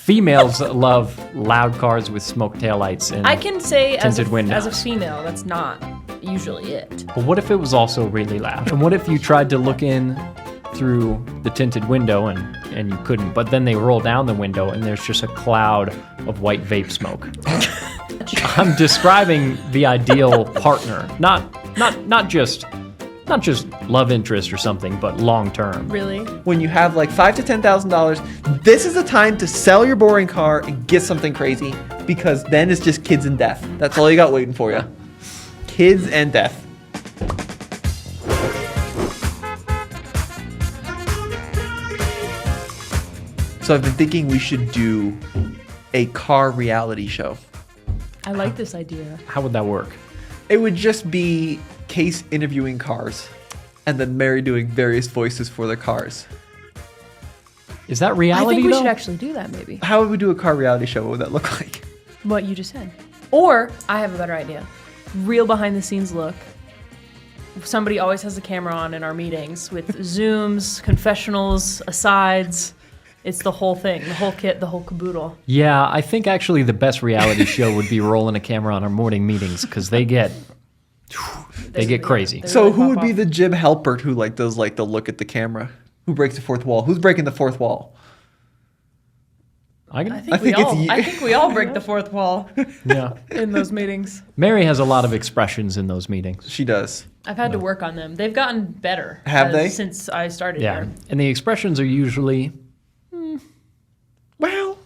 Females love loud cars with smoke taillights and I can say tinted windows. as a female, that's not usually it. But what if it was also really loud? And what if you tried to look in through the tinted window and you couldn't, but then they roll down the window and there's just a cloud of white vape smoke? I'm describing the ideal partner, not just love interest or something, but long term. Really? When you have like $5,000 to $10,000, this is the time to sell your boring car and get something crazy, because then it's just kids and death. That's all you got waiting for you. Kids and death. So I've been thinking we should do a car reality show. I like this idea. How would that work? It would just be Case interviewing cars and then Mary doing various voices for the cars. Is that I reality think we though? should actually do that maybe. How would we do a car reality show? What would that look like? What you just said. Or, I have a better idea. Real behind the scenes look. Somebody always has a camera on in our meetings with Zooms, confessionals, asides. It's the whole thing, the whole kit, the whole caboodle. Yeah, I think actually the best reality show would be rolling a camera on our morning meetings, because they get crazy. So really who pop would be off. the Jim Halpert who like does like the look at the camera? Who breaks the fourth wall? Who's breaking the fourth wall? I I think think it's you. I think we all break the fourth wall yeah. in those meetings. Mary has a lot of expressions in those meetings. She does. I've had to work on them. They've gotten better. Have they? Since I started Yeah, here. and the expressions are usually Well,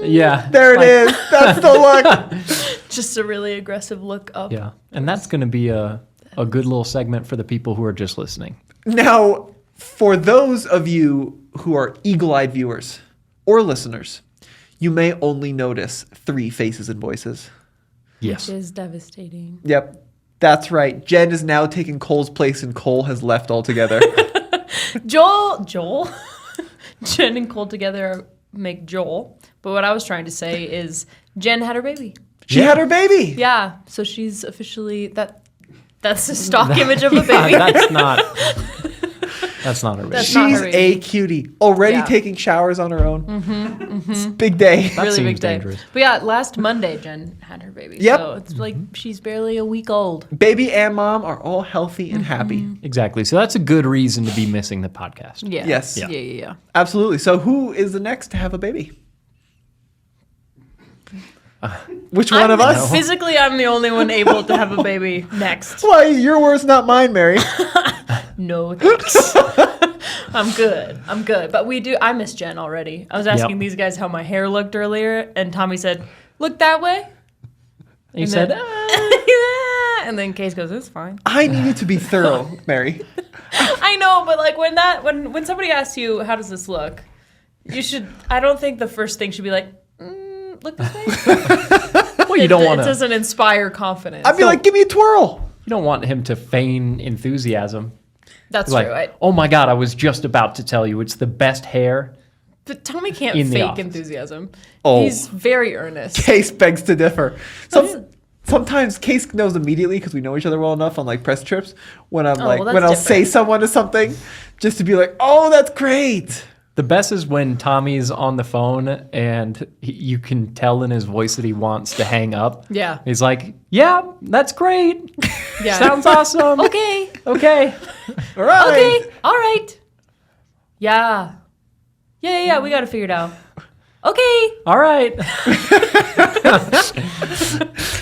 yeah. there it is. That's the look. Just a really aggressive look up. Yeah, and that's going to be a good little segment for the people who are just listening. Now, for those of you who are eagle-eyed viewers or listeners, you may only notice 3 faces and voices. Yes. Which is devastating. Yep, that's right. Jen is now taking Cole's place and Cole has left altogether. Joel? Jen and Cole together make Joel. But what I was trying to say is Jen had her baby. She had her baby. Yeah, so she's officially that's the stock image of a Yeah, baby. that's not her baby. That's not She's her a baby. cutie. Already Yeah. taking showers on her own. It's a big day. That Really seems big day. dangerous. But yeah, last Monday Jen had her baby. Yep. So it's like she's barely a week old. Baby and mom are all healthy and happy. Exactly. So that's a good reason to be missing the podcast. Yeah. Yes. Yeah. Absolutely. So who is the next to have a baby? Which one of us? Physically, I'm the only one able to have a baby next. Why, your words, not mine, Mary. No thanks. I'm good. But I miss Jen already. I was asking these guys how my hair looked earlier, and Tommy said, "Look that way." He And said, then- and then Case goes, "It's fine." I needed to be thorough, Mary. I know, but like when somebody asks you, "How does this look?" You should. I don't think the first thing should be like, "Look this way." well, you don't want It to. doesn't inspire confidence. I'd be like, give me a twirl. You don't want him to feign enthusiasm. That's Like, true. oh my God, I was just about to tell you, it's the best hair. But Tommy can't In the fake office. enthusiasm. Oh. He's very earnest. Case begs to differ. Sometimes Case knows immediately because we know each other well enough on like press trips when I'm well, that's when I'll say different. someone to something just to be like, oh, that's great. The best is when Tommy's on the phone and you can tell in his voice that he wants to hang up. Yeah. He's like, yeah, that's great. Yeah. Sounds awesome. Okay. Okay. All right. Okay. All right. Yeah. Yeah. We got to figure it out. Okay. All right.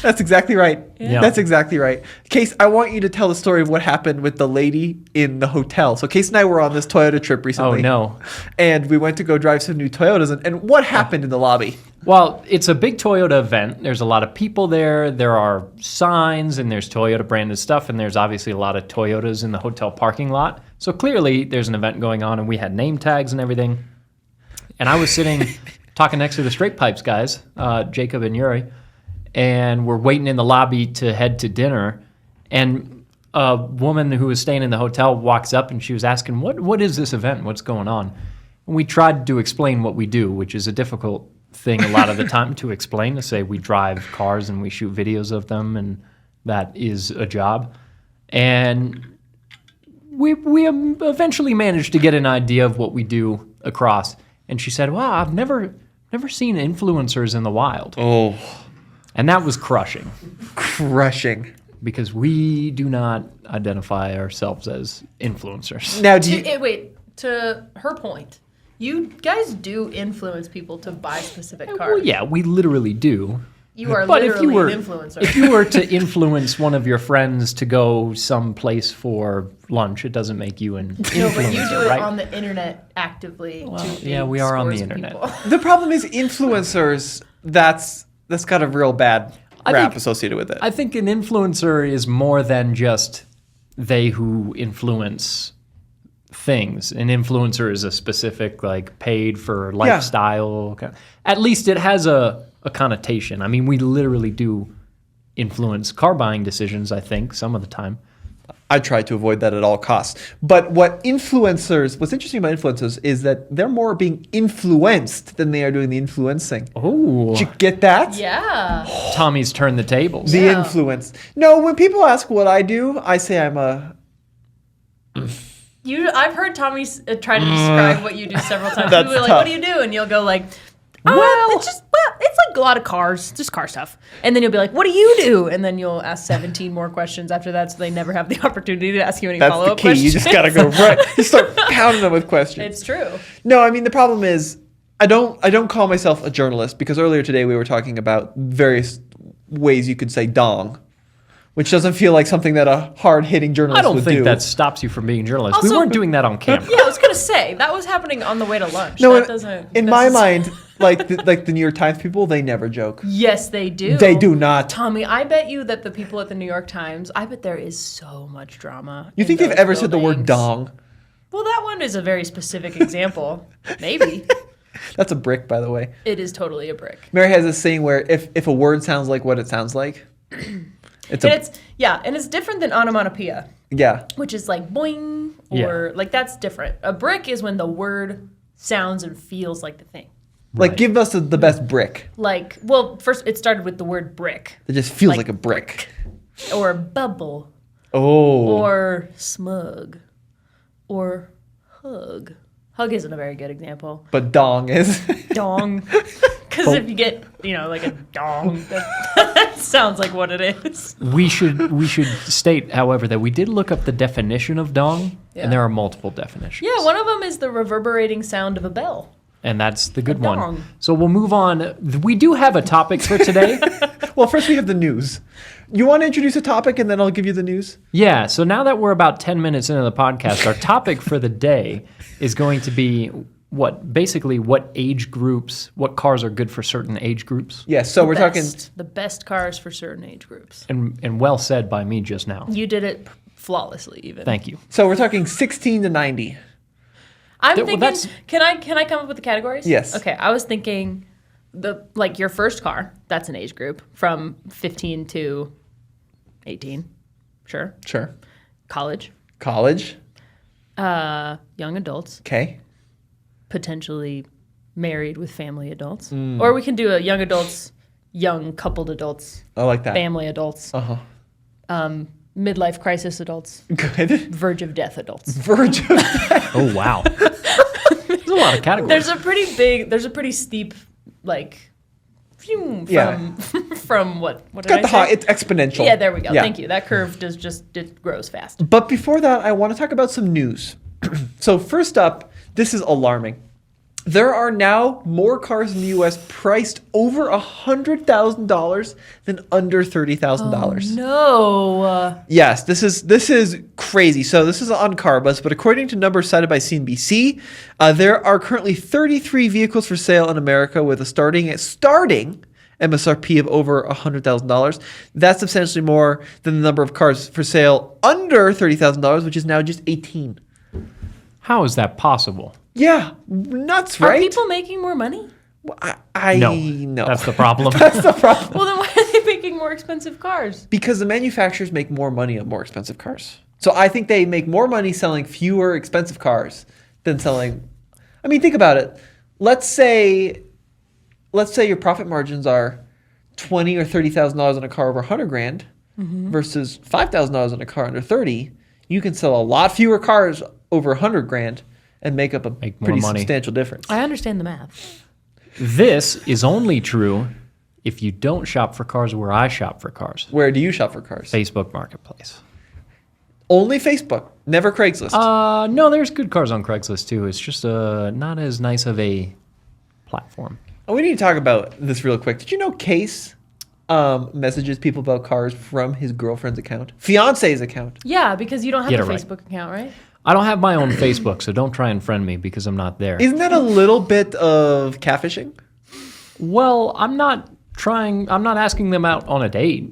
That's exactly right. Yeah. That's exactly right. Case, I want you to tell the story of what happened with the lady in the hotel. So Case and I were on this Toyota trip recently. Oh, no. And we went to go drive some new Toyotas. And what happened in the lobby? Well, it's a big Toyota event. There's a lot of people there. There are signs and there's Toyota branded stuff. And there's obviously a lot of Toyotas in the hotel parking lot. So clearly there's an event going on and we had name tags and everything. And I was sitting talking next to the Straight Pipes guys, Jacob and Yuri. And we're waiting in the lobby to head to dinner. And a woman who was staying in the hotel walks up and she was asking, what is this event? What's going on? And we tried to explain what we do, which is a difficult thing a lot of the time to explain, to say we drive cars and we shoot videos of them and that is a job. And we eventually managed to get an idea of what we do across. And she said, wow, I've never never seen influencers in the wild. Oh, And that was crushing crushing. because we do not identify ourselves as influencers. Now, do you... Wait, to her point, you guys do influence people to buy specific cars. Well, yeah, we literally do. You are But literally an influencer. if you were to influence one of your friends to go someplace for lunch, it doesn't make you an influencer, No, but you do it right? on the internet actively. yeah, we are on the internet. The problem is influencers, that's got a real bad rap associated with it. I think an influencer is more than just they who influence things. An influencer is a specific, like, paid for lifestyle. At least it has a connotation. I mean, we literally do influence car buying decisions, I think, some of the time. I try to avoid that at all costs. But what's interesting about influencers is that they're more being influenced than they are doing the influencing. Oh, Did you get that? Yeah. Tommy's turned the tables. The Yeah. influence. No, when people ask what I do, I say I'm a... I've heard Tommy try to describe what you do several times. That's People are like, tough. "What do you do?" And you'll go like, Well- it's like a lot of cars, just car stuff." And then you'll be like, "What do you do?" And then you'll ask 17 more questions after that, so they never have the opportunity to ask you any That's the follow-up key. questions. You just got to go right. You start pounding them with questions. It's true. No, I mean, the problem is I don't call myself a journalist because earlier today we were talking about various ways you could say dong, which doesn't feel like something that a hard-hitting journalist I don't would think do. that stops you from being a journalist. Also- we weren't doing that on camera. Yeah, I was gonna say that was happening on the way to lunch. No, that doesn't. in my mind, like the New York Times people, they never joke. yes, they do. They do not. Tommy, I bet you that the people at the New York Times, I bet there is so much drama. You in think they've those ever said the word buildings. dong? Well, that one is a very specific example. Maybe. That's a brick, by the way. It is totally a brick. Mary has this saying where if a word sounds like what it sounds like, it's And it's different than onomatopoeia, yeah. which is like boing or like that's different. A brick is when the word sounds and feels like the thing. Like, give us the best brick. Like, well, first it started with the word brick It just feels Like like a brick. or bubble Oh. or smug or hug. Hug isn't a very good example. But dong is. Dong. Because if you get, like a dong, that sounds like what it is. We should state, however, that we did look up the definition of dong, Yeah. and there are multiple definitions. Yeah, one of them is the reverberating sound of a bell. And that's the good A one. dong. So we'll move on. We do have a topic for today. Well, first we have the news. You want to introduce a topic and then I'll give you the news? Yeah, so now that we're about 10 minutes into the podcast, our topic for the day is going to be what age groups, what cars are good for certain age groups. Yes, so we're talking... The best cars for certain age groups. And well said by me just now. You did it flawlessly, even. Thank you. So we're talking 16 to 90. I'm Well, thinking. that's- Can I come up with the categories? Yes. Okay, I was thinking your first car. That's an age group from 15 to 18. Sure. Sure. College. College. Young adults. Okay. Potentially married with family adults. Mm. Or we can do a young adults, young coupled adults, I like that. family adults, Uh-huh. midlife crisis adults, Good. verge of death adults. Verge of... Oh, wow. There's a lot of categories. There's a pretty steep, from Yeah. from what did Got I the say? high, it's exponential. Yeah, there we go. Yeah. Thank you. That curve it grows fast. But before that, I want to talk about some news. So first up, this is alarming. There are now more cars in the U.S. priced over $100,000 than under $30,000. No. Yes, this is crazy. So this is on Carbus, but according to numbers cited by CNBC, there are currently 33 vehicles for sale in America with a starting MSRP of over $100,000. That's substantially more than the number of cars for sale under $30,000, which is now just 18. How is that possible? Yeah, nuts, Are right? people making more money? No. That's the problem. That's the problem. Well, then why are they making more expensive cars? Because the manufacturers make more money on more expensive cars. So I think they make more money selling fewer expensive cars than selling... I mean, think about it. Let's say your profit margins are $20,000 or $30,000 on a car over $100,000 versus $5,000 on a car under $30,000. You can sell a lot fewer cars over $100,000 and make up a Make more pretty money. substantial difference. I understand the math. This is only true if you don't shop for cars where I shop for cars. Where do you shop for cars? Facebook Marketplace. Only Facebook, never Craigslist. No, there's good cars on Craigslist too. It's just not as nice of a platform. Oh, we need to talk about this real quick. Did you know Case messages people about cars from his girlfriend's account? Fiance's account. Yeah, because you don't have Get a it right. Facebook account, right? I don't have my own Facebook, so don't try and friend me because I'm not there. Isn't that a little bit of catfishing? Well, I'm not asking them out on a date.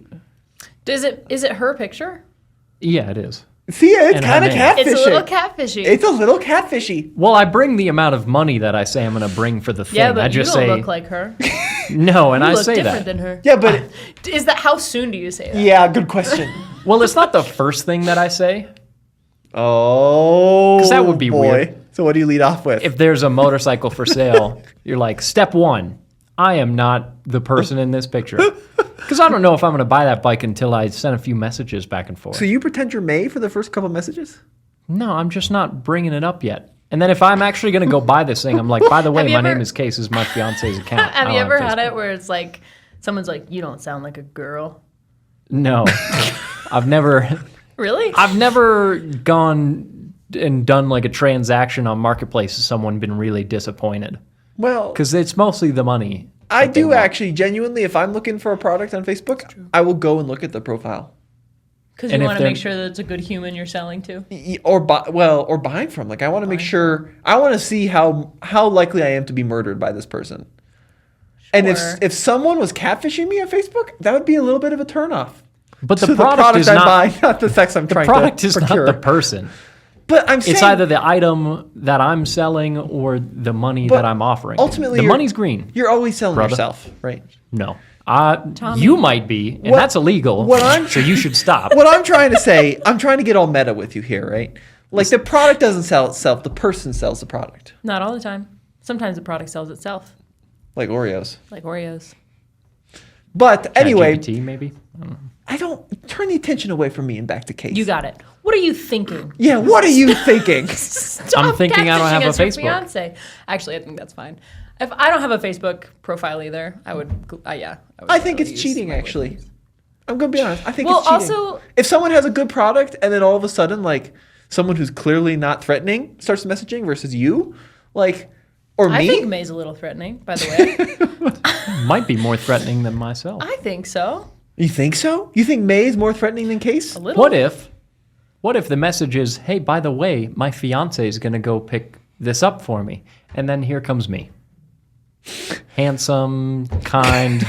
Is it her picture? Yeah, it is. See, it's And kind of her name. catfishing. It's a little catfishy. It's a little catfishy. Well, I bring the amount of money that I say I'm going to bring for the thing. yeah, but I you just don't say look like her. no, and You I look say different that. than her. Yeah, but Is that how soon do you say that? yeah, good question. Well, it's not the first thing that I say. Oh, 'Cause that would be boy. weird. So what do you lead off with? If there's a motorcycle for sale, you're like, step one, I am not the person in this picture. Because I don't know if I'm going to buy that bike until I send a few messages back and forth. So you pretend you're May for the first couple messages? No, I'm just not bringing it up yet. And then if I'm actually going to go buy this thing, I'm like, by the way, Have you my ever- name is Case. This is my fiance's account. I Have don't you ever Facebook. had it where it's like someone's like, "You don't sound like a girl." No. I've never Really? gone and done like a transaction on Marketplace with someone been really disappointed. Well, Because it's mostly the money. I that they do want. actually genuinely. If I'm looking for a product on Facebook, I will go and look at the profile, Because And you if want to they're- make sure that it's a good human you're selling to. or buying from. Like I want to make sure. I want to see how likely I am to be murdered by this person. And Sure. if someone was catfishing me on Facebook, that would be a little bit of a turnoff. But the To product is I'm not buying, not the sex I'm the trying product to is procure. not the person. But I'm saying It's either the item that I'm selling or the money But that I'm offering. ultimately the you're- money's green. you're always selling Brother. yourself, right? No. Tommy. You might be, and What- that's illegal. what I'm- so you should stop. What I'm trying to say, I'm trying to get all meta with you here, right? Like the product doesn't sell itself, the person sells the product. Not all the time. Sometimes the product sells itself, Like Oreos. like Oreos. But anyway, ChatGPT, maybe. I don't turn the attention away from me and back to Case. You got it. What are you thinking? Yeah, what are you thinking? Stop I'm thinking I don't have catfishing a us, your Facebook. Fiance. Actually, I think that's fine. If I don't have a Facebook profile either, I would. Yeah. would I think it's use cheating, my actually. Webkins. I'm gonna be honest. I think Well, it's cheating. also- if someone has a good product and then all of a sudden, like someone who's clearly not threatening starts messaging versus you, like, or me, I think May's a little threatening, by the way. Might be more threatening than myself. I think so. you think so? You think May is more threatening than Case? A little. What if the message is, hey, by the way, my fiance is going to go pick this up for me. And then here comes me. Handsome, kind,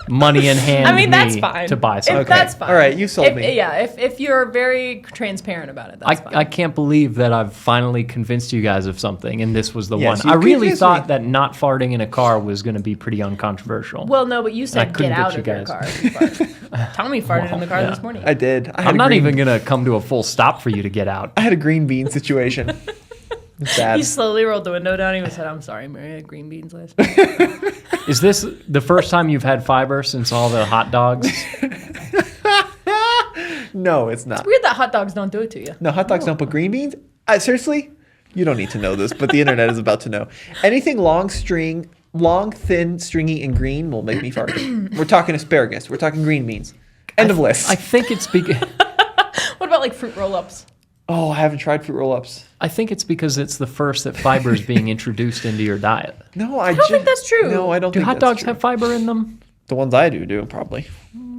money in hand. I mean, that's me fine. To buy If something. That's fine. All right, you sold If- me. Yeah, if you're very transparent about it, that's fine. I can't believe that I've finally convinced you guys of something, and this was the Yes, one. you I really convinced thought me. that not farting in a car was going to be pretty uncontroversial. Well, no, but you I said couldn't get get out you of your guys. car. if you fart. Tommy farted in the car yeah. this morning. I did. I had I'm a not green, even going to come to a full stop for you to get out. I had a green bean situation. It's bad. He slowly rolled the window down. He said, "I'm sorry, Mary. I had green beans last night." Is this the first time you've had fiber since all the hot dogs? No, it's not. Weird that hot dogs don't do it to you. No, hot dogs don't put green beans. Seriously, you don't need to know this, but the internet is about to know. Anything long, thin, stringy, and green will make me fart. We're talking asparagus. We're talking green beans. End of list. I think it's because What about like fruit roll-ups? Oh, I haven't tried fruit roll-ups. I think it's because it's the first that fiber is being introduced into your diet. No, I don't think that's true. No, I don't Do think hot that's dogs true. have fiber in them? The ones I do probably.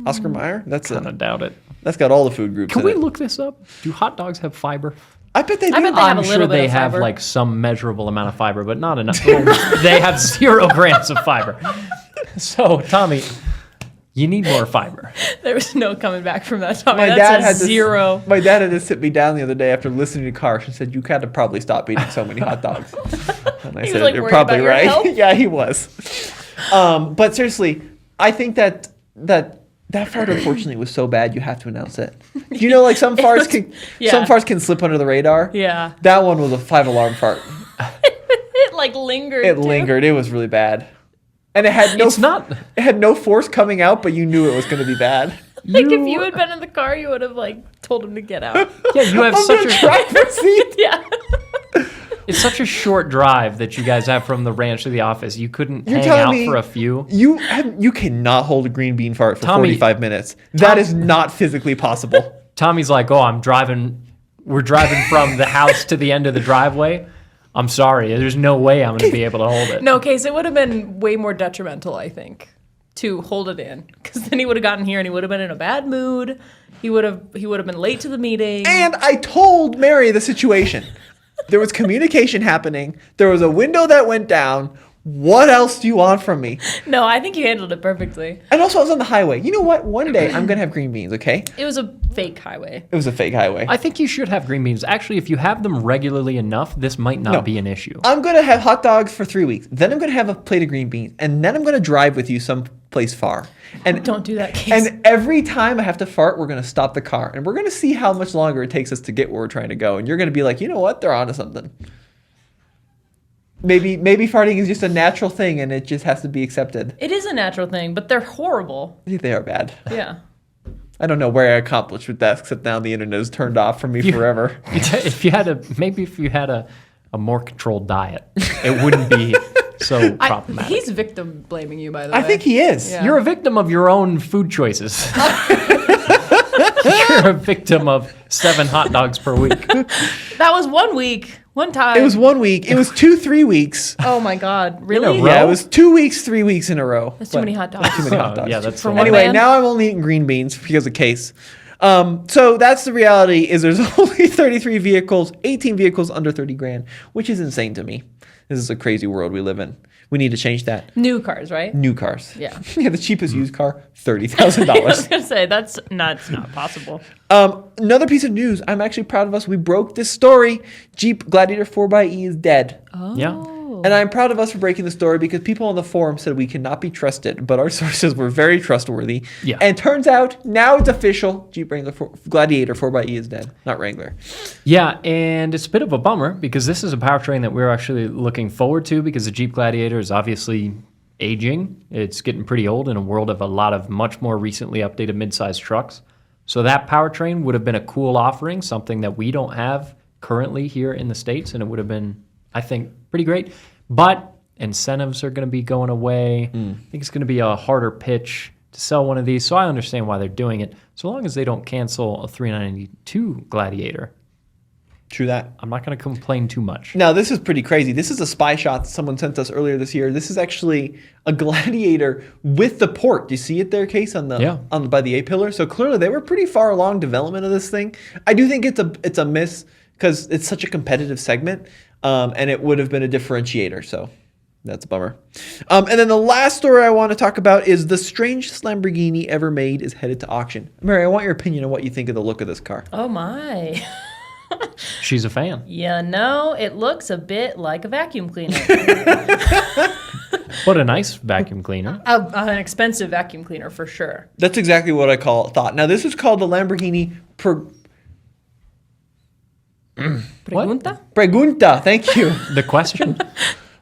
Oscar Mayer. That's I doubt it. that's got all the food groups. Can in we it. look this up? Do hot dogs have fiber? I bet they do. I bet they have I'm a sure little bit they of have fiber. like some measurable amount of fiber, but not enough. They have 0 grams of fiber. So, Tommy, you need more fiber. There was no coming back from that. Tommy. My That's dad a had to, zero. My dad had to sit me down the other day after listening to Carish and said, "You got to probably stop eating so many hot dogs." And I He was, said, like, "You're worried probably about your right." health? Yeah, he was. But seriously, I think that fart unfortunately was so bad you have to announce it. Do you know, like some farts can slip under the radar? Yeah. That one was a 5-alarm fart. It like lingered. It too. lingered. It was really bad. And it had no It's not. it had no force coming out, but you knew it was going to be bad. Like if you had been in the car, you would have like told him to get out. Yeah, you have I'm such the a. driver's seat. Yeah. It's such a short drive that you guys have from the ranch to the office. You couldn't You're hang telling out me for a few. You cannot hold a green bean fart for Tommy- 45 minutes. That is not physically possible. Tommy's like, oh, we're driving from the house to the end of the driveway. I'm sorry. There's no way I'm going to be able to hold it. No, Case, it would have been way more detrimental, I think, to hold it in. Because then he would have gotten here and he would have been in a bad mood. He would have been late to the meeting. And I told Mary the situation. There was communication happening. There was a window that went down. What else do you want from me? No, I think you handled it perfectly. And also, I was on the highway. You know what? One day, I'm going to have green beans, okay? It was a fake highway. It was a fake highway. I think you should have green beans. Actually, if you have them regularly enough, this might not be an issue. I'm going to have hot dogs for 3 weeks. Then I'm going to have a plate of green beans. And then I'm going to drive with you someplace far. And Don't do that, Case. And every time I have to fart, we're going to stop the car. And we're going to see how much longer it takes us to get where we're trying to go. And you're going to be like, you know what? They're onto something. Maybe farting is just a natural thing and it just has to be accepted. It is a natural thing, but they're horrible. They are bad. Yeah. I don't know where I accomplished with that, except now the internet is turned off from me forever. If you had a more controlled diet, it wouldn't be so problematic. He's victim blaming you, by the way. I think he is. Yeah. You're a victim of your own food choices. You're a victim of 7 hot dogs per week. That was 1 week, one time. It was 1 week. It was 3 weeks. Oh my God, really? row? Yeah, it was 2 weeks, 3 weeks in a row. That's too many hot dogs. Too many hot dogs. Yeah, that's For a one lot. Anyway, man? now I'm only eating green beans because of Case. So that's the reality is there's only 33 vehicles, 18 vehicles under 30 grand, which is insane to me. This is a crazy world we live in. We need to change that. New cars, right? New cars. Yeah. Yeah, the cheapest used car, I was $30,000. gonna say that's not possible. Another piece of news. I'm actually proud of us. We broke this story. Jeep Gladiator 4xe is dead. Oh. Yeah. And I'm proud of us for breaking the story because people on the forum said we cannot be trusted, but our sources were very trustworthy. Yeah. And turns out now it's official. Jeep Wrangler Gladiator 4xe is dead, not Wrangler. Yeah, and it's a bit of a bummer because this is a powertrain that we're actually looking forward to because the Jeep Gladiator is obviously aging. It's getting pretty old in a world of a lot of much more recently updated midsize trucks. So that powertrain would have been a cool offering, something that we don't have currently here in the States, and it would have been, I think, pretty great. But incentives are going to be going away. I think it's going to be a harder pitch to sell one of these, so I understand why they're doing it. So long as they don't cancel a 392 Gladiator, True that. I'm not going to complain too much. Now, this is pretty crazy. This is a spy shot that someone sent us earlier this year. This is actually a Gladiator with the port. Do you see it there, Case, on the by the A-pillar? So clearly they were pretty far along development of this thing. I do think it's a miss because it's such a competitive segment, and it would have been a differentiator. So that's a bummer. And then the last story I want to talk about is the strangest Lamborghini ever made is headed to auction. Mary, I want your opinion on what you think of the look of this car. Oh my. She's a fan. Yeah, no, it looks a bit like a vacuum cleaner. What a nice vacuum cleaner. An expensive vacuum cleaner for sure. That's exactly what I thought. Now, this is called the Lamborghini Pregunta? Pregunta. Thank you. The question?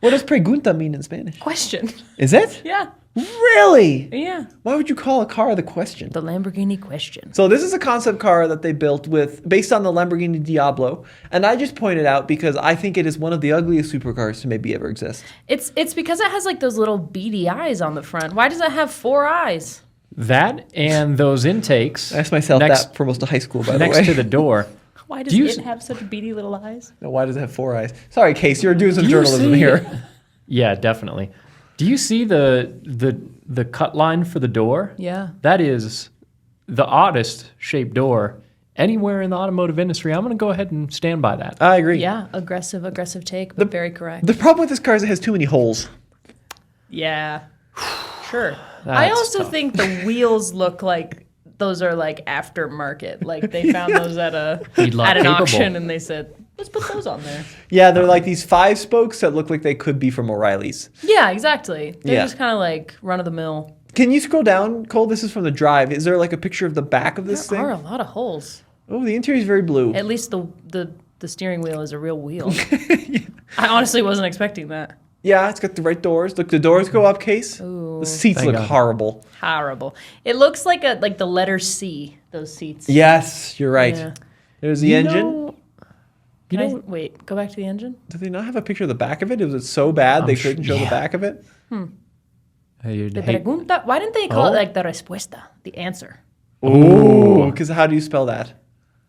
What does pregunta mean in Spanish? Question. Is it? Yeah. Really? Yeah. Why would you call a car the question? The Lamborghini question. So this is a concept car that they built based on the Lamborghini Diablo, and I just pointed out because I think it is one of the ugliest supercars to maybe ever exist. It's because it has like those little beady eyes on the front. Why does it have 4 eyes? That and those intakes. I asked myself that for most of high school, by the way. Next to the door. Why does it have such beady little eyes? No, why does it have 4 eyes? Sorry, Case, you're doing some Do you journalism see- here. Yeah, definitely. Do you see the cut line for the door? Yeah. That is the oddest shaped door anywhere in the automotive industry. I'm going to go ahead and stand by that. I agree. Yeah, aggressive take, but very correct. The problem with this car is it has too many holes. Yeah. Sure. I That's also tough. think the wheels look like those are like aftermarket. Like they found those at Feedlot an capable. auction and they said, let's put those on there. Yeah, they're like these 5 spokes that look like they could be from O'Reilly's. Yeah, exactly. They're Yeah. just kind of like run of the mill. Can you scroll down, Cole? This is from the drive. Is there like a picture of the back of this There thing? are a lot of holes. Oh, the interior is very blue. At least the steering wheel is a real wheel. I honestly wasn't expecting that. Yeah, it's got the right doors. Look, the doors go up, Case. Ooh. The seats Thank look God. horrible. Horrible. It looks like the letter C, those seats. Yes, you're right. Yeah. There's the engine. Wait, go back to the engine? Did they not have a picture of the back of it? Was it so bad they couldn't show the yeah. back of it? The pregunta. Why didn't they call it like the respuesta, the answer? Oh, because how do you spell that?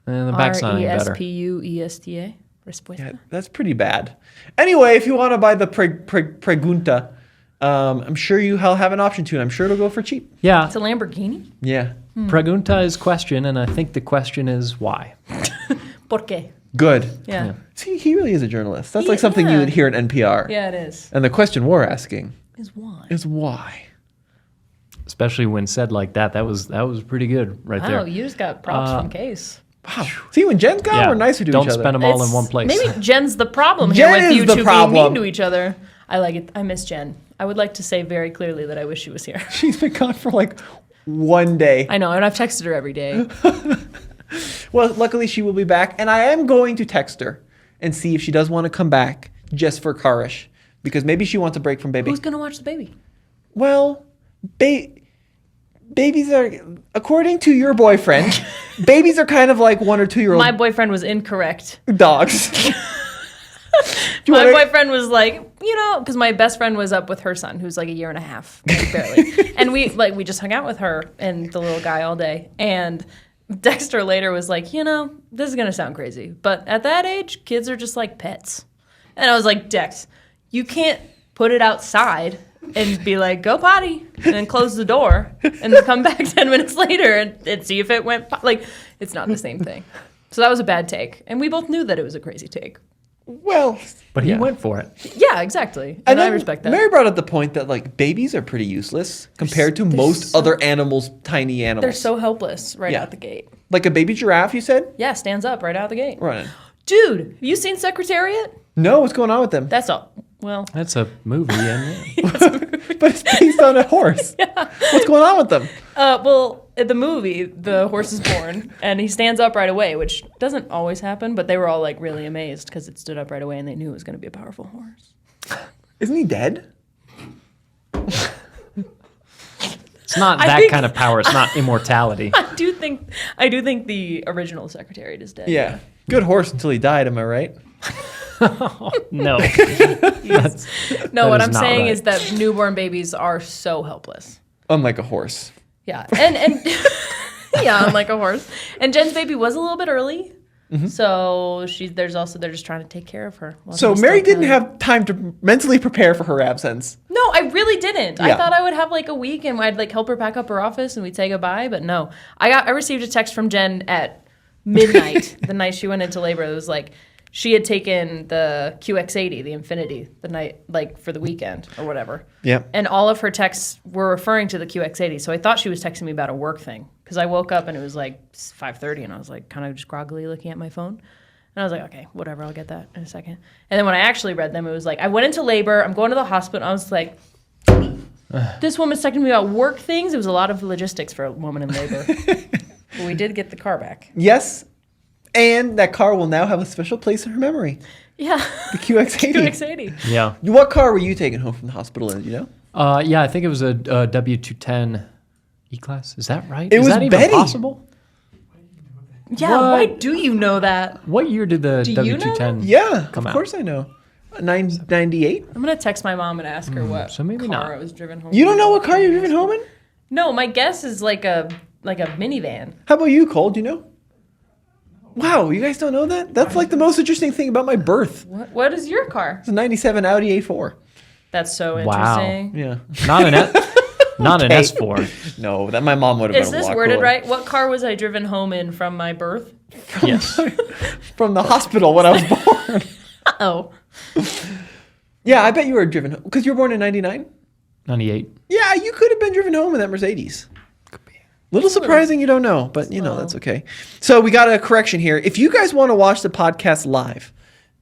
And the back's not any better. Respuesta. Respuesta. Yeah, that's pretty bad. Anyway, if you want to buy the pregunta, I'm sure you'll have an option to, and I'm sure it'll go for cheap. Yeah. It's a Lamborghini? Yeah. Pregunta is question, and I think the question is why. ¿Por qué? Good. Yeah. See, he really is a journalist. That's like something you would hear at NPR. Yeah, it is. And the question we're asking Is why? why. Especially when said like that. That was pretty good right there. Wow, you just got props from Case. Wow. See, when Jen's gone, Yeah. we're nicer to Don't each other. spend them all in one place. Maybe Jen's the problem here Jen with is you the two problem. being mean to each other. I like it. I miss Jen. I would like to say very clearly that I wish she was here. She's been gone for like one day. I know, and I've texted her every day. Well, luckily she will be back, and I am going to text her and see if she does want to come back just for Carish, because maybe she wants a break from baby. Who's gonna watch the baby? Well, babies are, according to your boyfriend, babies are kind of like 1 or 2 year old My boyfriend was incorrect. dogs. My boyfriend was like, because my best friend was up with her son, who's like a year and a half, like, barely. And we just hung out with her and the little guy all day. And Dexter later was like, this is going to sound crazy, but at that age, kids are just like pets. And I was like, Dex, you can't put it outside and be like, go potty, and then close the door, and then come back 10 minutes later and see if it went, it's not the same thing. So that was a bad take. And we both knew that it was a crazy take. Well, But he went for it. Yeah, exactly. and I then respect that. Mary brought up the point that like babies are pretty useless compared to most other animals, tiny animals. They're so helpless right Yeah. out the gate. Like a baby giraffe, you said? Yeah, stands up right out the gate. Running. Dude, have you seen Secretariat? No, what's going on with them? That's all. Well, That's a movie, and But it's based on a horse. What's going on with them? in the movie, the horse is born, and he stands up right away, which doesn't always happen, but they were all like really amazed because it stood up right away and they knew it was going to be a powerful horse. Isn't he dead? it's not I that think- kind of power. It's not immortality. I do think the original Secretariat is dead. Yeah. Good horse until he died, am I right? No. No, That what is I'm not saying right. is that newborn babies are so helpless. Unlike a horse. Yeah, and yeah, unlike a horse. And Jen's baby was a little bit early, so they're just trying to take care of her. while So she's Mary still didn't kind of- have time to mentally prepare for her absence. No, I really didn't. I Yeah. thought I would have like a week and I'd like help her pack up her office and we'd say goodbye, but no. I received a text from Jen at midnight, the night she went into labor. It was like she had taken the QX80, the Infinity, the night like for the weekend or whatever. Yeah. And all of her texts were referring to the QX80. So I thought she was texting me about a work thing because I woke up and it was like 5:30 and I was like kind of just groggily looking at my phone. And I was like, okay, whatever, I'll get that in a second. And then when I actually read them, it was like, I went into labor, I'm going to the hospital. I was like, this woman's texting me about work things. It was a lot of logistics for a woman in labor. But we did get the car back. Yes. And that car will now have a special place in her memory. Yeah. The QX80. QX80. Yeah. What car were you taking home from the hospital in, you know? Yeah, I think it was a W210 E-Class. Is that right? It Is was that even Betty. possible? Yeah, What? why do you know that? What year did the Do you know? W210 Yeah, come of out? course I know. 98? I'm going to text my mom and ask her what so maybe car not. I was driven home. You don't know what car you're driving home in? No, my guess is like a minivan. How about you, Cole? Do you know? Wow, you guys don't know that? That's like the most interesting thing about my birth. What is your car? It's a 97 Audi A4. That's so Wow. interesting. Yeah. Not an Okay. S4. No, that my mom would have Is been a this lot worded cooler. right? What car was I driven home in from my birth? Yes. From the hospital when I was born. Oh. Yeah, I bet you were driven home. Because you were born in 99? 98. Yeah, you could have been driven home in that Mercedes. Little surprising you don't know, but you know, that's okay. So we got a correction here. If you guys want to watch the podcast live,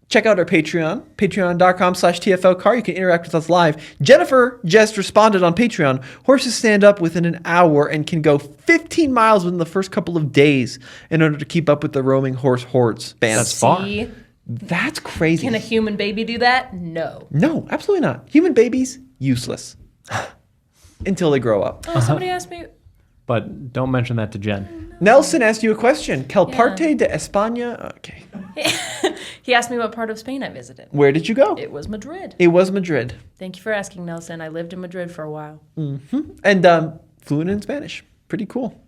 check out our Patreon, patreon.com/TFLcar. You can interact with us live. Jennifer just responded on Patreon. Horses stand up within an hour and can go 15 miles within the first couple of days in order to keep up with the roaming horse hordes. That's far. See? That's crazy. Can a human baby do that? No. No, absolutely not. Human babies, useless. Until they grow up. Oh, somebody asked me. But don't mention that to Jen. Nelson asked you a question. ¿Qué parte de España? Okay. He asked me what part of Spain I visited. Where did you go? It was Madrid. It was Madrid. Thank you for asking, Nelson. I lived in Madrid for a while. And fluent in Spanish. Pretty cool.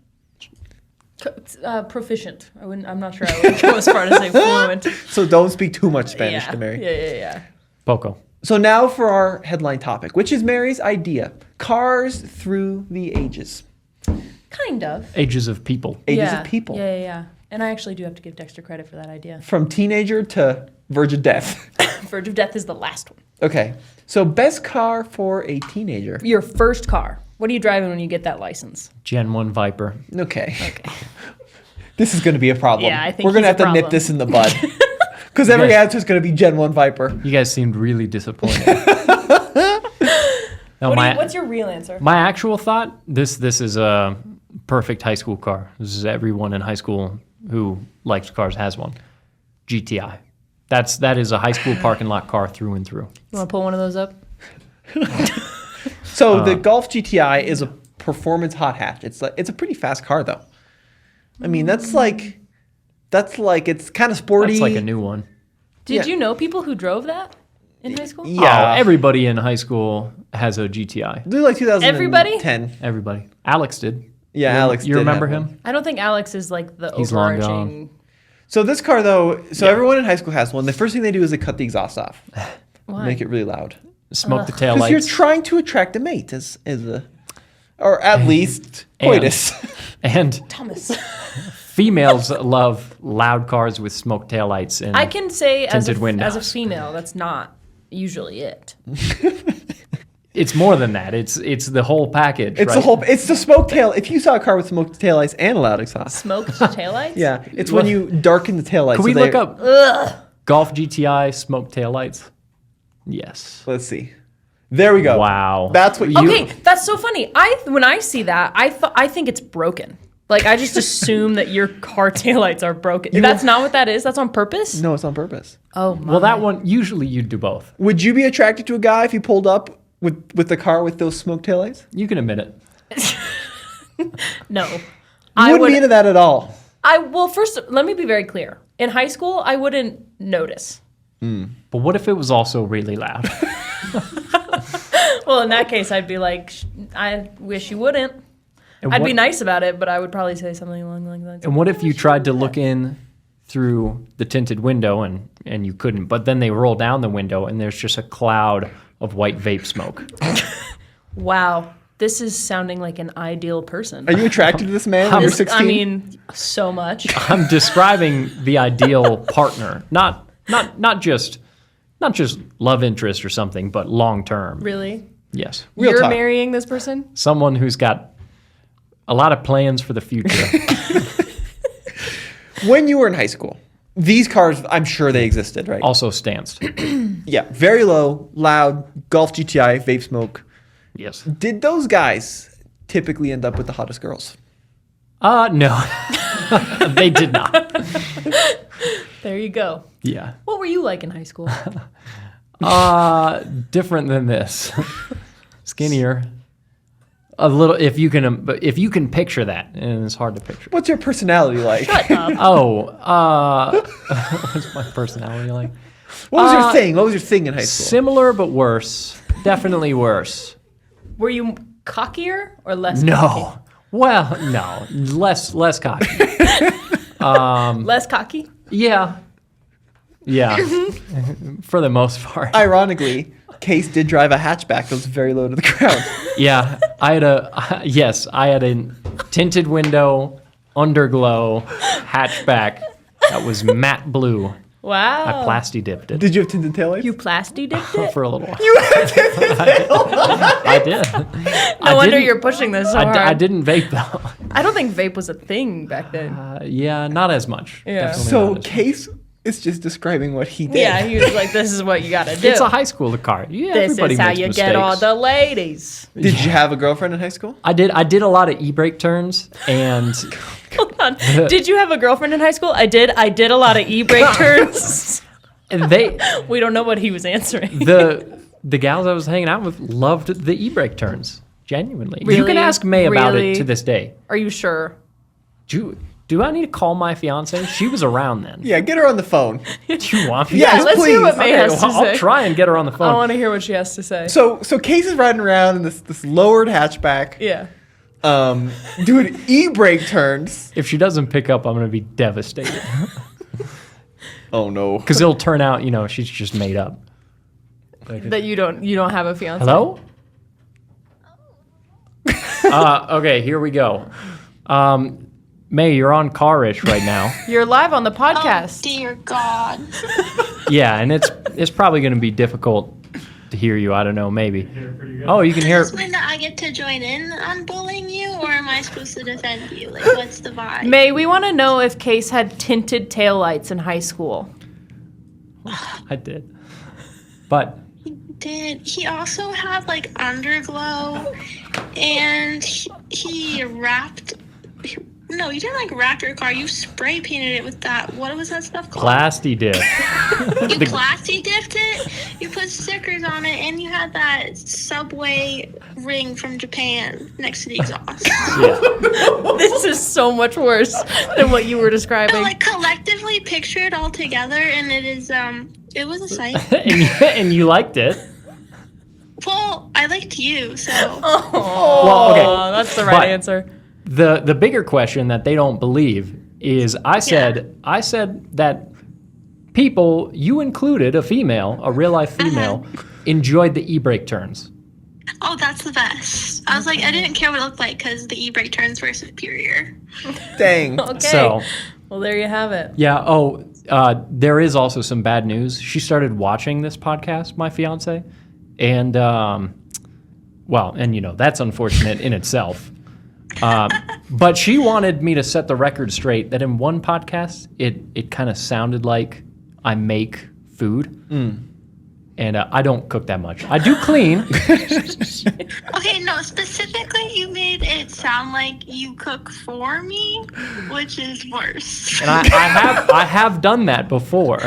Proficient. I'm not sure I would go as far to say fluent. So don't speak too much Spanish to Mary. Yeah. Poco. So now for our headline topic, which is Mary's idea. Cars through the ages. Kind of. Ages of people. Ages of people. Yeah. And I actually do have to give Dexter credit for that idea. From teenager to verge of death. Verge of death is the last one. Okay. So best car for a teenager. Your first car. What are you driving when you get that license? Gen 1 Viper. Okay. This is going to be a problem. Yeah, I think we're going to he's have a to nip problem. this in the bud. Because every Yes. answer is going to be Gen 1 Viper. You guys seemed really disappointed. No, What's your real answer? my actual thought, this is a perfect high school car. This is everyone in high school who likes cars has one. GTI. That is a high school parking lot car through and through. You want to pull one of those up? So the Golf GTI is a performance hot hatch. It's a pretty fast car though. I mean, that's like it's kind of sporty. That's like a new one. Did Yeah. you know people who drove that in high school? Yeah. Oh, everybody in high school has a GTI. They're like 2010. Everybody? Everybody. Alex did. Yeah, Alex. You did remember have one. him? I don't think Alex is like the He's long overarching. So this car though, everyone in high school has one. The first thing they do is they cut the exhaust off, Why? make it really loud. Smoke the tail Because you're lights. trying to attract a mate, or at least coitus. And Thomas. females love loud cars with smoke taillights and I can say as tinted a windows. female, that's not usually it. It's more than that. It's the whole package. It's right? the whole. It's the smoke tail. If you saw a car with smoke taillights and a loud exhaust, Smoked taillights? yeah, it's when you darken the taillights. Can we look up Golf GTI smoke taillights? Yes. Let's see. There we go. Wow. That's what you. Okay, that's so funny. When I see that, I think it's broken. Like I just assume that your car taillights are broken. That's not what that is. That's on purpose. No, it's on purpose. Oh my. Well, that one, usually you'd do both. Would you be attracted to a guy if he pulled up with the car with those smoke taillights? You can admit it. No. You I wouldn't would. be into that at all. Well, first, let me be very clear. In high school, I wouldn't notice. But what if it was also really loud? Well, in that case, I'd be like, I wish you wouldn't. And I'd what, be nice about it, but I would probably say something along the lines. And what if you tried to look in through the tinted window and you couldn't, but then they roll down the window and there's just a cloud of white vape smoke? Wow, this is sounding like an ideal person. Are you attracted to this man when you're 16? I mean, so much. I'm describing the ideal partner, not just love interest or something, but long term. Really? Yes. Real You're talk. marrying this person? Someone who's got a lot of plans for the future. When you were in high school, these cars, I'm sure they existed, right? Also stanced. Yeah, very low, loud, Golf GTI, vape smoke. Yes. Did those guys typically end up with the hottest girls? No. They did not. There you go. Yeah. What were you like in high school? Different than this. Skinnier. A little, if you can picture that, and it's hard to picture. What's your personality like? Shut up. What's my personality like? What was your thing? What was your thing in high school? Similar but worse. Definitely worse. Were you cockier or less cocky? No. Well, no. Less cocky. Less cocky? Yeah. Yeah. For the most part. Ironically, Case did drive a hatchback that was very low to the ground. Yeah. I had a tinted window, underglow, hatchback that was matte blue. Wow. I plasti dipped it Did you have tinted taillights? You plasti dipped it? for a little while. You had tinted taillights? I did. No wonder you're pushing this so hard. I didn't vape though. I don't think vape was a thing back then. Yeah, not as much. Yeah. Definitely So not as much. Case is just describing what he did. Yeah, he was like, this is what you gotta do. It's a high school car. Yeah, This everybody is how makes you mistakes. get all the ladies. Did you have a girlfriend in high school? I did a lot of e-brake turns and Hold on. Did you have a girlfriend in high school? I did a lot of e-brake turns. they We don't know what he was answering. the gals I was hanging out with loved the e-brake turns. Genuinely. You Really? can ask May about Really? it to this day. Are you sure? Do Do I need to call my fiance? She was around then. Yeah, get her on the phone. Do you want me? Yes, Let's hear what please. May Okay, has to well, I'll say. try and get her on the I phone. want to hear what she has to say. So Case is riding around in this lowered hatchback, Yeah. doing e-brake turns. If she doesn't pick up, I'm going to be devastated. Oh no. Because it'll turn out, she's just made up. That you don't have a fiance. Hello? Okay, here we go. May, you're on Carish right now. You're live on the Oh, podcast. dear God. Yeah, and it's probably going to be difficult to hear you. I don't know, maybe. Oh, you can hear. Does this mean that I get to join in on bullying you, or am I supposed to defend you? Like, what's the vibe? May, we want to know if Case had tinted taillights in high school. I did. But Did he also had like underglow, and he wrapped? No, you didn't like wrap your car. You spray painted it with that. What was that stuff called? Plasti dip. You plastic dipped it. You put stickers on it, and you had that subway ring from Japan next to the exhaust. Yeah. This is so much worse than what you were describing. But like collectively picture it all together, and it is it was a sight. and you liked it. Well, I liked you, so Well, okay. That's the right But- answer. The bigger question that they don't believe is I said that people, you included a female, a real life female, enjoyed the e-brake turns. oh, that's the best. I was like, I didn't care what it looked like because the e-brake turns were superior. Dang. Okay. So Well, there you have it. yeah. There is also some bad news. She started watching this podcast, my fiance, and that's unfortunate in itself. But she wanted me to set the record straight that in one podcast, it kind of sounded like I make food. And I don't cook that much. I do clean. Okay, no, specifically you made it sound like you cook for me, which is worse. And I have done that before.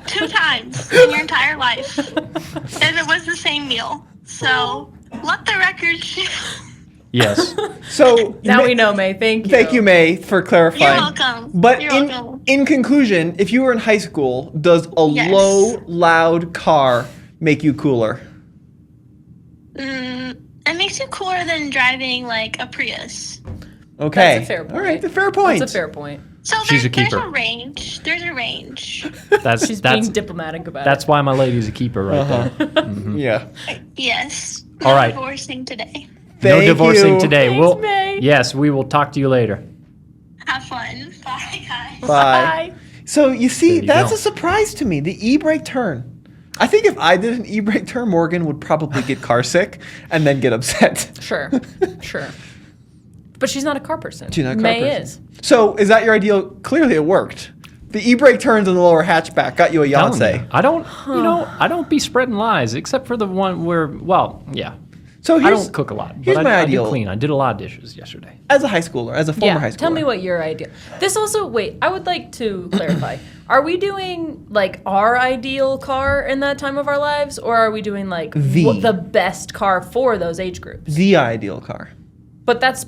2 times in your entire life. And it was the same meal. So let the record show. Yes. So Now we know, May. Thank you. Thank you, May, for clarifying. You're welcome. But You're welcome. in conclusion, if you were in high school, does a Yes. low, loud car make you cooler? It makes you cooler than driving like a Prius. Okay. That's a fair point. All right, the fair point. That's a fair point. So She's a there's keeper. a range. There's a range. That's She's that's being diplomatic about that's it. why my lady's a keeper right there. Yeah. Yes. All right. Divorcing today. No Thank divorcing you. today. Thanks, May. Yes, we will talk to you later. Have fun. Bye, guys. Bye. Bye. So you see, There you that's go. a surprise to me. The e-brake turn. I think if I did an e-brake turn, Morgan would probably get car sick and then get upset. Sure. Sure. But she's not a car person. She's not a car May person. is. So is that your ideal? Clearly, it worked. The e-brake turns in the lower hatchback got you a Telling Yonsei. you. I don't be spreading lies except for the one where, yeah. So I here's, don't cook a lot, here's but my I do ideal. clean. I did a lot of dishes yesterday. As a high schooler, as a former high schooler. Tell me what your idea. This also, wait, I would like to clarify. Are we doing like our ideal car in that time of our lives, or are we doing like the best car for those age groups? The ideal car. But that's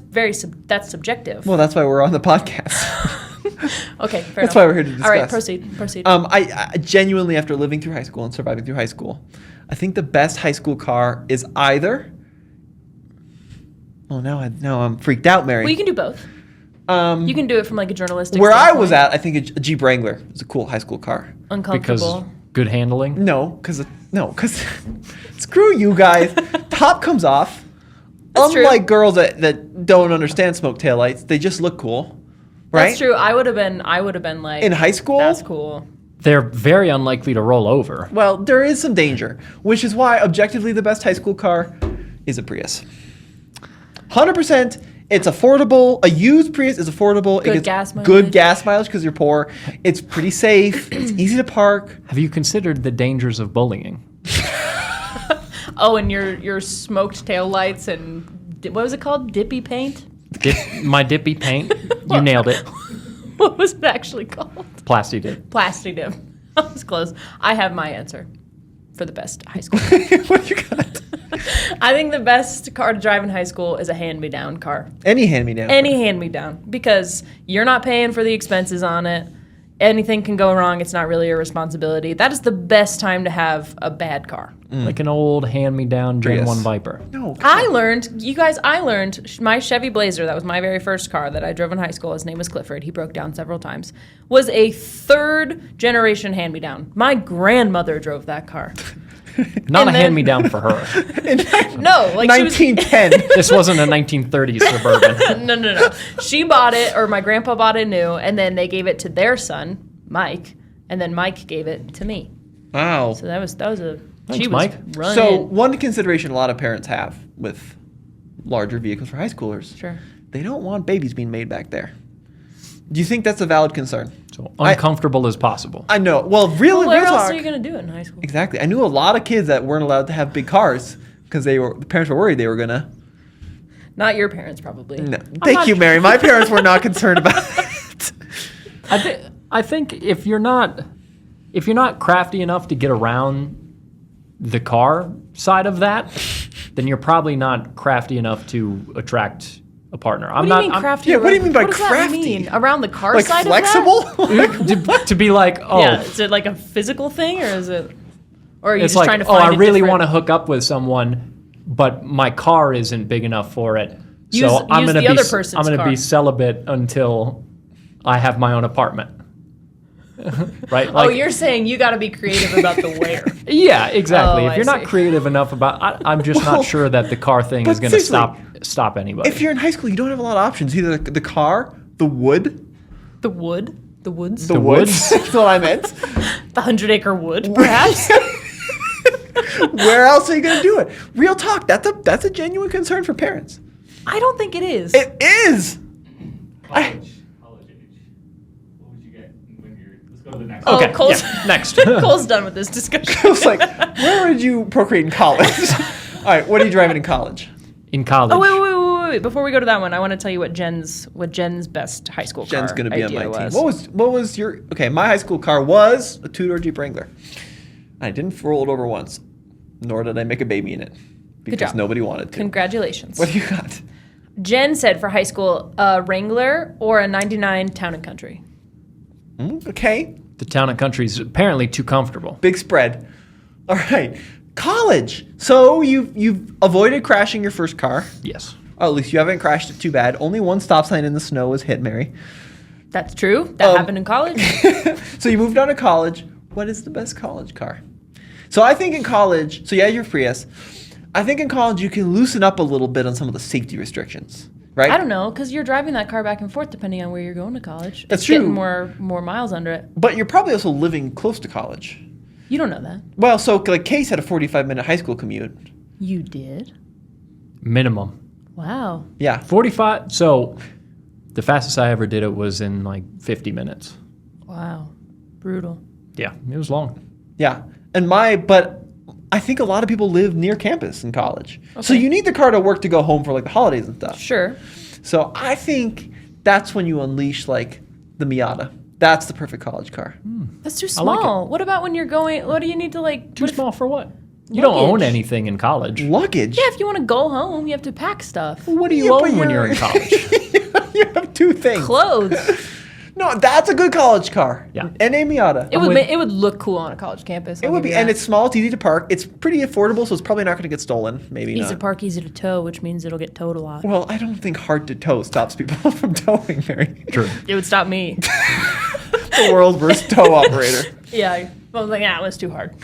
that's subjective. Well, that's why we're on the podcast. Okay, fair enough. That's why we're here to discuss. All right, proceed. I genuinely, after living through high school and surviving through high school, I think the best high school car is either. Oh, now I'm freaked out, Mary. Well, you can do both. You can do it from like a journalistic. Where I standpoint. was at, I think a Jeep Wrangler is a cool high school car. Because Uncomfortable. good handling. No, because screw you guys. Top comes off. That's true. Unlike girls that don't understand smoke taillights, they just look cool, right? That's true. I would have been like In high school, That's cool. They're very unlikely to roll over. well, there is some danger, which is why objectively the best high school car is a Prius. 100%. It's affordable. A used Prius is affordable. Good it gets gas mileage. good gas mileage because you're poor. It's pretty safe. It's easy to park. Have you considered the dangers of bullying? Oh, and your smoked taillights and what was it called? Dippy paint? My dippy paint. You nailed it. What was it actually called? Plasti dip. Plastic dip. I was close. I have my answer for the best high school. What you got? I think the best car to drive in high school is a hand-me-down car. Any hand-me-down. Any hand-me-down. Because you're not paying for the expenses on it. Anything can go wrong. It's not really your responsibility. That is the best time to have a bad car. Like an old hand-me-down Gen Prius. 1 Viper. No. I learned my Chevy Blazer, that was my very first car that I drove in high school. His name was Clifford. He broke down several times. Was a third generation hand-me-down. My grandmother drove that car. Not And a then- hand-me-down for her. No, like she was 1910. This wasn't a 1930s Suburban. No. She bought it, or my grandpa bought it new, and then they gave it to their son, Mike, and then Mike gave it to me. Wow. So that was a. Thanks, she was Mike. running. So one consideration a lot of parents have with larger vehicles for high schoolers, Sure. they don't want babies being made back there. Do you think that's a valid concern? So uncomfortable as possible. I know. Well, really, Where real else talk. are you gonna do it in high school? Exactly. I knew a lot of kids that weren't allowed to have big cars because the parents were worried they were gonna. Not your parents, probably. No. Thank you, Mary. My parents were not concerned about it. I think if you're not crafty enough to get around the car side of that, then you're probably not crafty enough to attract a partner. What do you mean crafty? Yeah, what do you mean by what does that crafty? mean? Around the car Like side flexible? of that? to be like, oh, Yeah. Is it like a physical thing, or is it? Or are you it's just like, trying to oh, find I a really different- want to hook up with someone, but my car isn't big enough for it. Use- So I'm use gonna the be other person's I'm gonna car. be celibate until I have my own apartment. Right? Oh, you're saying you got to be creative about the where. Yeah, exactly. Oh, if I you're not see. creative enough about, I'm just Well, not sure that the car thing but is going to seriously, stop anybody. If you're in high school, you don't have a lot of options. Either the car, the wood, The wood, the woods, the woods? woods. That's what I meant. the 100-acre wood, perhaps. Where else are you going to do it? Real talk. That's a genuine concern for parents. I don't think it is. It is. College age. What would you get when you're? Let's go to the next. Oh, okay, Cole's, yeah, next. Cole's done with this discussion. I was like, where would you procreate in college? All right, what are you driving in college? In college. Oh, wait. Before we go to that one, I want to tell you what Jen's best high school Jen's car going to be on idea my team. was. What was your? Okay, my high school car was a two-door Jeep Wrangler. I didn't roll it over once, nor did I make a baby in it because job. nobody wanted to. Congratulations. What do you got? Jen said for high school, a Wrangler or a 99 Town and Country. Okay, The Town and Country is apparently too comfortable. big spread. All right, college. So you've avoided crashing your first car. Yes. Or at least you haven't crashed it too bad. Only one stop sign in the snow was hit, Mary. That's true. That happened in college. So you moved on to college. What is the best college car? So I think in college, so yeah, your Prius. I think in college you can loosen up a little bit on some of the safety restrictions, right? I don't know, because you're driving that car back and forth depending on where you're going to college. That's It's getting true. more miles under it. But you're probably also living close to college. You don't know that. Well, so like Case had a 45-minute high school commute. You did? Minimum. Wow. Yeah. 45. So the fastest I ever did it was in like 50 minutes. Wow. Brutal. Yeah, it was long. Yeah. But I think a lot of people live near campus in college. So Okay. you need the car to work to go home for like the holidays and stuff. Sure. So I think that's when you unleash like the Miata. That's the perfect college car. That's too I like small. What about when you're going, what do you need to like? Too what if- small for what? You don't own Luggage. anything in college. Luggage. Yeah, if you want to go home, you have to pack stuff. What do you Yeah, but own when you're in college? You have two things. Clothes. No, that's a good college car. Yeah. And a Miata. It would look cool on a college campus. It would be, and it's small, it's easy to park. It's pretty affordable, so it's probably not going to get stolen. Maybe easy not. to park, easy to tow, which means it'll get towed a lot. Well, I don't think hard to tow stops people from towing, Mary. True. It would stop me. The world's worst tow operator. Yeah, I was like, it was too hard.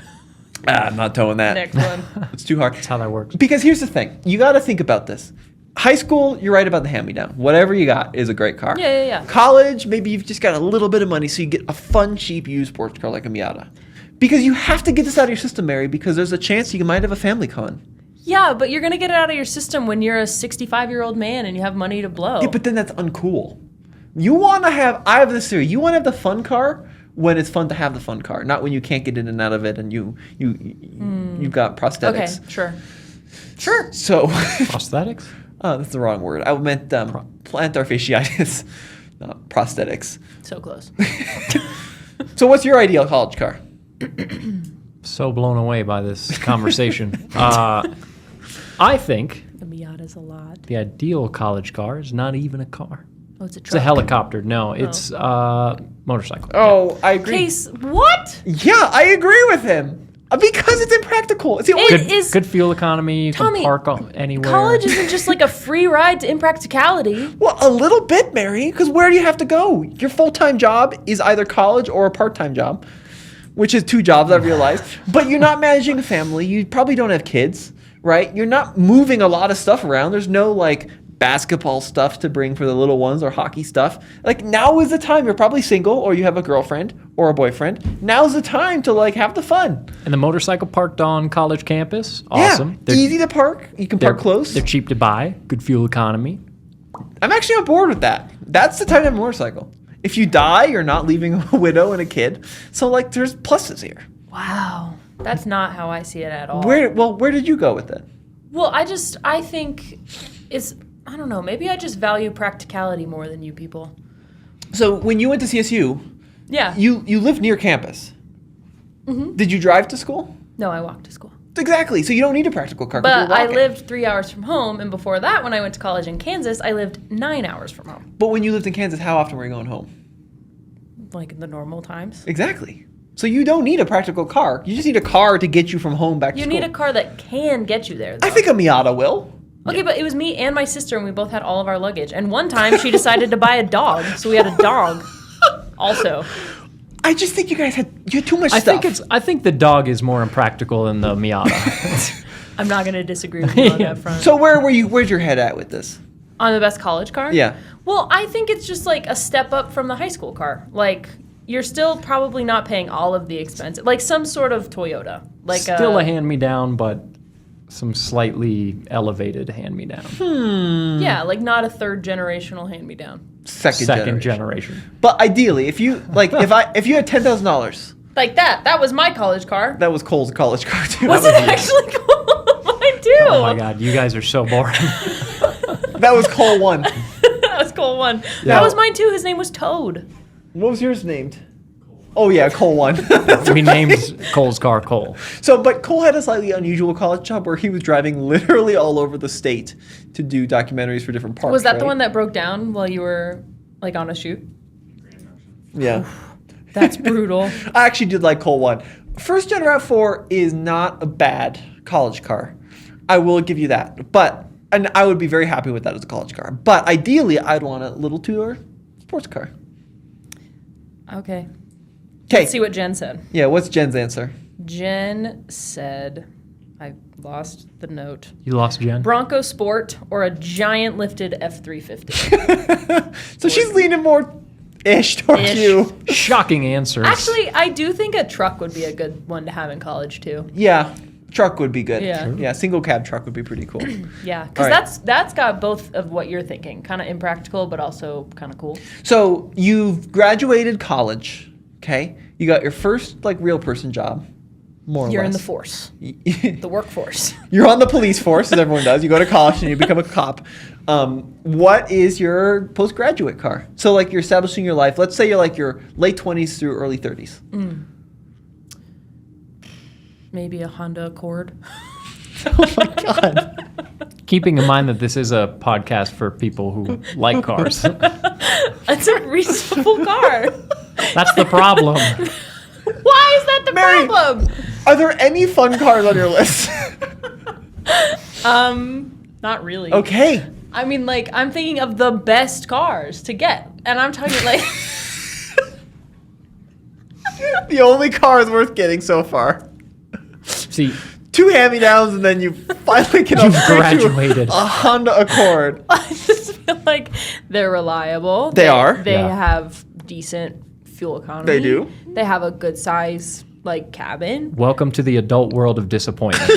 I'm not towing that. Next one. It's too hard. That's how that works. Because here's the thing. You got to think about this. High school, you're right about the hand-me-down. Whatever you got is a great car. Yeah. College, maybe you've just got a little bit of money, so you get a fun, cheap used sports car like a Miata. Because you have to get this out of your system, Mary, because there's a chance you might have a family con. Yeah, but you're going to get it out of your system when you're a 65-year-old man and you have money to blow. Yeah, but then that's uncool. You want to have, I have this theory, you want to have the fun car when it's fun to have the fun car, not when you can't get in and out of it and you've got prosthetics. Okay, sure. So, Prosthetics? oh, that's the wrong word. I meant plantar fasciitis, not prosthetics. So close. So what's your ideal college car? So blown away by this conversation. I think The Miata's a lot. the ideal college car is not even a car. Oh, it's a It's truck. a helicopter. No, it's motorcycle. Oh, I agree. Case, what? Yeah, I agree with him. Because it's impractical. It's the only. It is. Good fuel economy. You Tommy, can park anywhere. College isn't just like a free ride to impracticality. Well, a little bit, Mary. Because where do you have to go? Your full-time job is either college or a part-time job, which is 2 jobs, I've realized. But you're not managing a family. You probably don't have kids, right? You're not moving a lot of stuff around. There's no like basketball stuff to bring for the little ones or hockey stuff. Like now is the time. You're probably single or you have a girlfriend or a boyfriend. Now's the time to like have the fun. And the motorcycle parked on college campus. Awesome. Yeah, easy to park. You can park close. They're cheap to buy. Good fuel economy. I'm actually on board with that. That's the time to have a motorcycle. If you die, you're not leaving a widow and a kid. So like there's pluses here. Wow. That's not how I see it at all. Where did you go with it? Well, I think it's, I don't know, maybe I just value practicality more than you people. So when you went to CSU, Yeah. you lived near campus. Mm-hmm. Did you drive to school? No, I walked to school. Exactly. So you don't need a practical car. 'Cause But you're I walking. lived 3 hours from home, and before that, when I went to college in Kansas, I lived 9 hours from home. But when you lived in Kansas, how often were you going home? Like in the normal times. Exactly. So you don't need a practical car. You just need a car to get you from home back to You school. need a car that can get you there, though. I think a Miata will. Okay, but it was me and my sister, and we both had all of our luggage. And one time, she decided to buy a dog, so we had a dog also. I just think you had too much I stuff. think the dog is more impractical than the Miata. I'm not going to disagree with you on that front. So where's your head at with this? On the best college car? Yeah. Well, I think it's just like a step up from the high school car. Like, you're still probably not paying all of the expenses. Like some sort of Toyota. Like Still a hand-me-down, but some slightly elevated hand-me-down. Yeah, like not a third generational hand-me-down. Second generation. But ideally, if you if you had $10,000, Like that. That was my college car. that was Cole's college car too. Was it actually cool? Mine too. Oh my God, you guys are so boring. That was Cole 1. That was Cole 1. Yeah. That was mine too. His name was Toad. What was yours named? Oh yeah, Cole 1. We named Cole's car Cole. But Cole had a slightly unusual college job where he was driving literally all over the state to do documentaries for different parks. Was that the right? one that broke down while you were like on a shoot? Yeah. That's brutal. I actually did like Cole 1. First gen RAV4 is not a bad college car. I will give you that. And I would be very happy with that as a college car. But ideally, I'd want a little two-door sports car. Okay. Okay. Let's see what Jen said. Yeah, what's Jen's answer? Jen said, I lost the note. You lost Jen? Bronco Sport or a giant lifted F-350. So she's leaning more ish towards Ish. you. Shocking answers. Actually, I do think a truck would be a good one to have in college too. Yeah, truck would be good. Yeah. Sure. Yeah, single cab truck would be pretty cool. Yeah, because All right. that's got both of what you're thinking. Kind of impractical, but also kind of cool. So you've graduated college, okay? You got your first real person job, more or You're in the less. force, the workforce. You're on the police force, as everyone does. You go to college and you become a cop. What is your postgraduate car? So you're establishing your life. Let's say you're your late 20s through early 30s. Maybe a Honda Accord. Oh my God. Keeping in mind that this is a podcast for people who like cars. That's a reasonable car. That's the problem. Why is that the Mary. problem? Are there any fun cars on your list? Not really. Okay. I mean, I'm thinking of the best cars to get, and I'm talking The only cars worth getting so far. See, 2 hand-me-downs, and then you finally can You've upgrade to graduated. a Honda Accord. I just feel like they're reliable. They are. They Yeah. have decent fuel economy. They do. They have a good size cabin. welcome to the adult world of disappointment.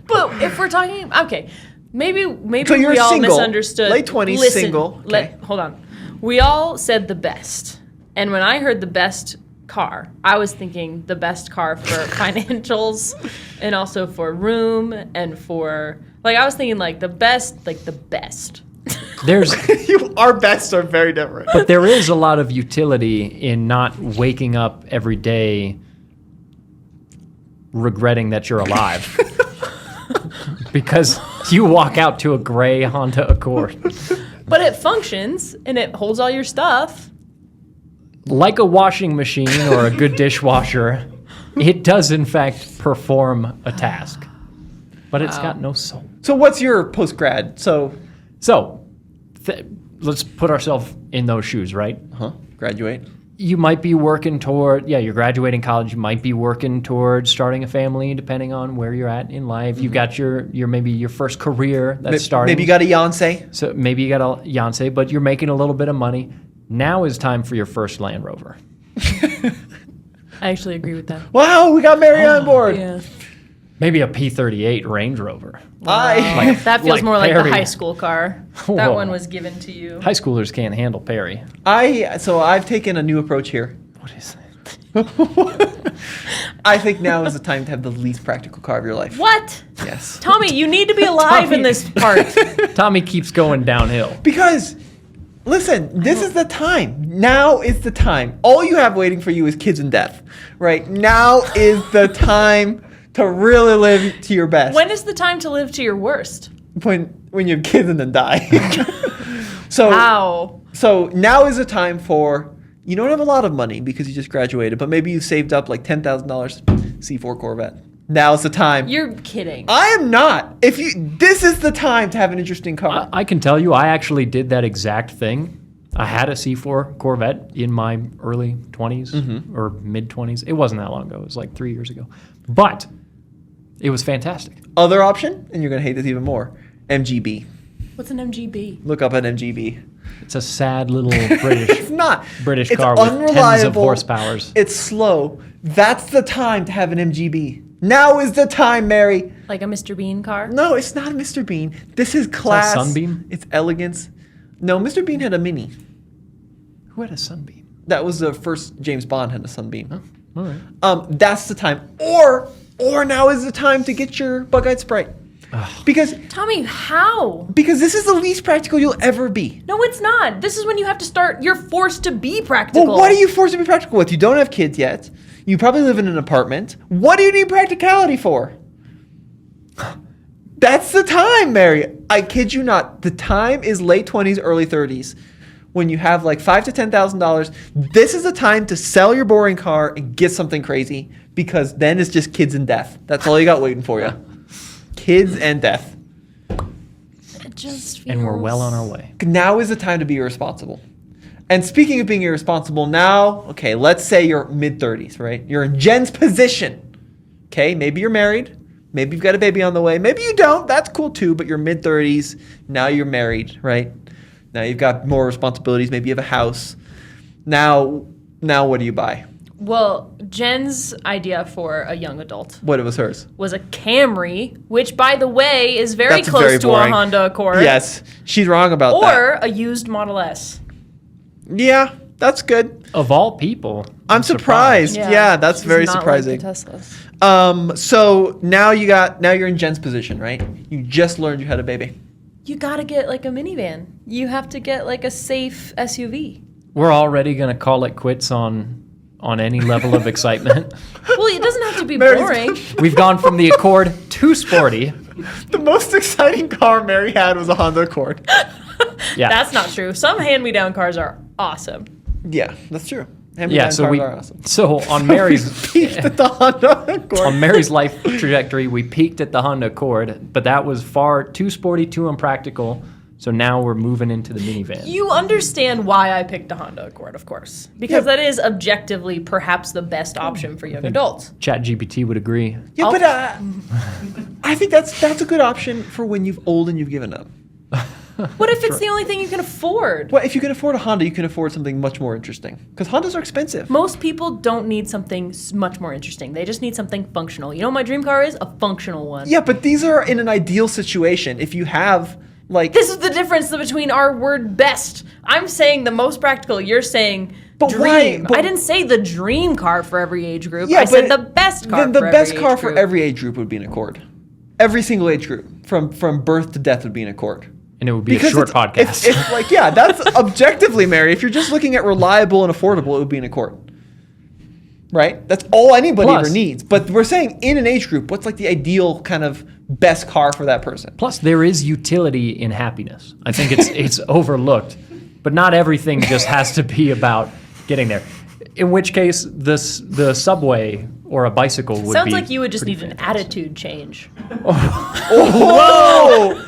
But if we're talking, okay, maybe So you're we all single, misunderstood. late 20s, Listen, single, okay. Hold on. We all said the best, and when I heard the best car, I was thinking the best car for financials, and also for room, and for I was thinking the best, the best. There's Our bests are very different. But there is a lot of utility in not waking up every day regretting that you're alive. because you walk out to a gray Honda Accord. But it functions and it holds all your stuff. Like a washing machine or a good dishwasher, it does in fact perform a task. But it's got no soul. So what's your post-grad? So, Let's put ourselves in those shoes, right? graduate. You might be working toward, you're graduating college. You might be working toward starting a family, depending on where you're at in life. You've got your maybe your first career that's starting. Maybe you got a Yonsei. So maybe you got a Yonsei, but you're making a little bit of money. Now is time for your first Land Rover. I actually agree with that. Wow, we got Mary on board. Yeah. Maybe a P38 Range Rover. That feels like more like Perry. the high school car. That Whoa. one was given to you. High schoolers can't handle Perry. So I've taken a new approach here. What is that? I think now is the time to have the least practical car of your life. What? Yes. Tommy, you need to be alive in this part. Tommy keeps going downhill. Because, listen, this is the time. Now is the time. All you have waiting for you is kids and death, right? Now is the time to really live to your best. When is the time to live to your worst? When you have kids and then die. So, Wow. so now is the time for, you don't have a lot of money because you just graduated, but maybe you saved up like $10,000 C4 Corvette. Now's the time. You're kidding. I am not. This is the time to have an interesting car. I can tell you, I actually did that exact thing. I had a C4 Corvette in my early 20s or mid 20s. It wasn't that long ago. It was like 3 years ago. But it was fantastic. Other option, and you're going to hate this even more, MGB. What's an MGB? Look up an MGB. It's a sad little British It's not. British It's car with tens of unreliable. horsepowers. It's slow. That's the time to have an MGB. Now is the time, Mary. Like a Mr. Bean car? No, it's not a Mr. Bean. This is class. Sunbeam? It's elegance. No, Mr. Bean had a Mini. Who had a Sunbeam? That was the first James Bond had a Sunbeam. All right. That's the time. Or now is the time to get your bug-eyed Sprite. Because Tommy, how? this is the least practical you'll ever be. No, it's not. This is when you have to start. You're forced to be practical. Well, what are you forced to be practical with? You don't have kids yet. You probably live in an apartment. What do you need practicality for? That's the time, Mary. I kid you not. The time is late 20s, early 30s. When you have like $5,000 to $10,000, this is the time to sell your boring car and get something crazy, because then it's just kids and death. That's all you got waiting for you. Kids and death. It just feels... And we're well on our way. Now is the time to be irresponsible. And speaking of being irresponsible, now, okay, let's say you're mid-30s, right? You're in Jen's position. Okay, maybe you're married. Maybe you've got a baby on the way. Maybe you don't. That's cool too, but you're mid-30s. Now you're married, right? Now you've got more responsibilities. Maybe you have a house. Now what do you buy? Well, Jen's idea for a young adult What was hers? was a Camry, which, by the way, is very That's close very to boring. a Honda Accord. Yes, she's wrong about that. Or a used Model S. Yeah, that's good. Of all people, I'm surprised. Yeah, that's She's very not surprising. Like the Teslas. So now you're in Jen's position, right? You just learned you had a baby. You gotta get like a minivan. You have to get like a safe SUV. we're already going to call it quits on any level of excitement. Well, it doesn't have to be Mary's- boring. We've gone from the Accord to Sporty. The most exciting car Mary had was a Honda Accord. Yeah. That's not true. Some hand-me-down cars are awesome. Yeah, that's true. Yeah, so cars are awesome. so on Mary's Peaked at the Honda Accord. on Mary's life trajectory, we peaked at the Honda Accord, but that was far too sporty, too impractical. So now we're moving into the minivan. You understand why I picked a Honda Accord, of course. Because that is objectively perhaps the best option for young adults. ChatGPT would agree. Yeah, but I think that's a good option for when you've old and you've given up. What if it's the only thing you can afford? Well, if you can afford a Honda, you can afford something much more interesting. Because Hondas are expensive. Most people don't need something much more interesting. They just need something functional. You know what my dream car is? A functional one. Yeah, but these are in an ideal situation. If you have, like... This is the difference between our word best. I'm saying the most practical. You're saying But dream. why- but- I didn't say the dream car for every age group. Yeah, I said but the best car then the for best every car age for group. every age group would be an Accord. Every single age group, from birth to death, would be an Accord. And it would be a short podcast. It's like, yeah, that's objectively, Mary. If you're just looking at reliable and affordable, it would be an Accord. Right? That's all anybody Plus- ever needs. But we're saying in an age group, what's like the ideal kind of best car for that person. Plus, there is utility in happiness. I think it's overlooked, but not everything just has to be about getting there. In which case, the subway or a bicycle would Sounds be like you would just pretty need an fantastic. attitude change. Whoa!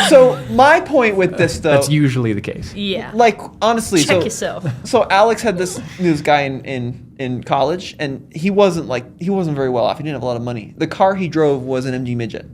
So my point with this, though, That's usually the case. Yeah. like honestly, Check so yourself. so Alex had this guy in college, and he wasn't very well off. He didn't have a lot of money. The car he drove was an MG Midget,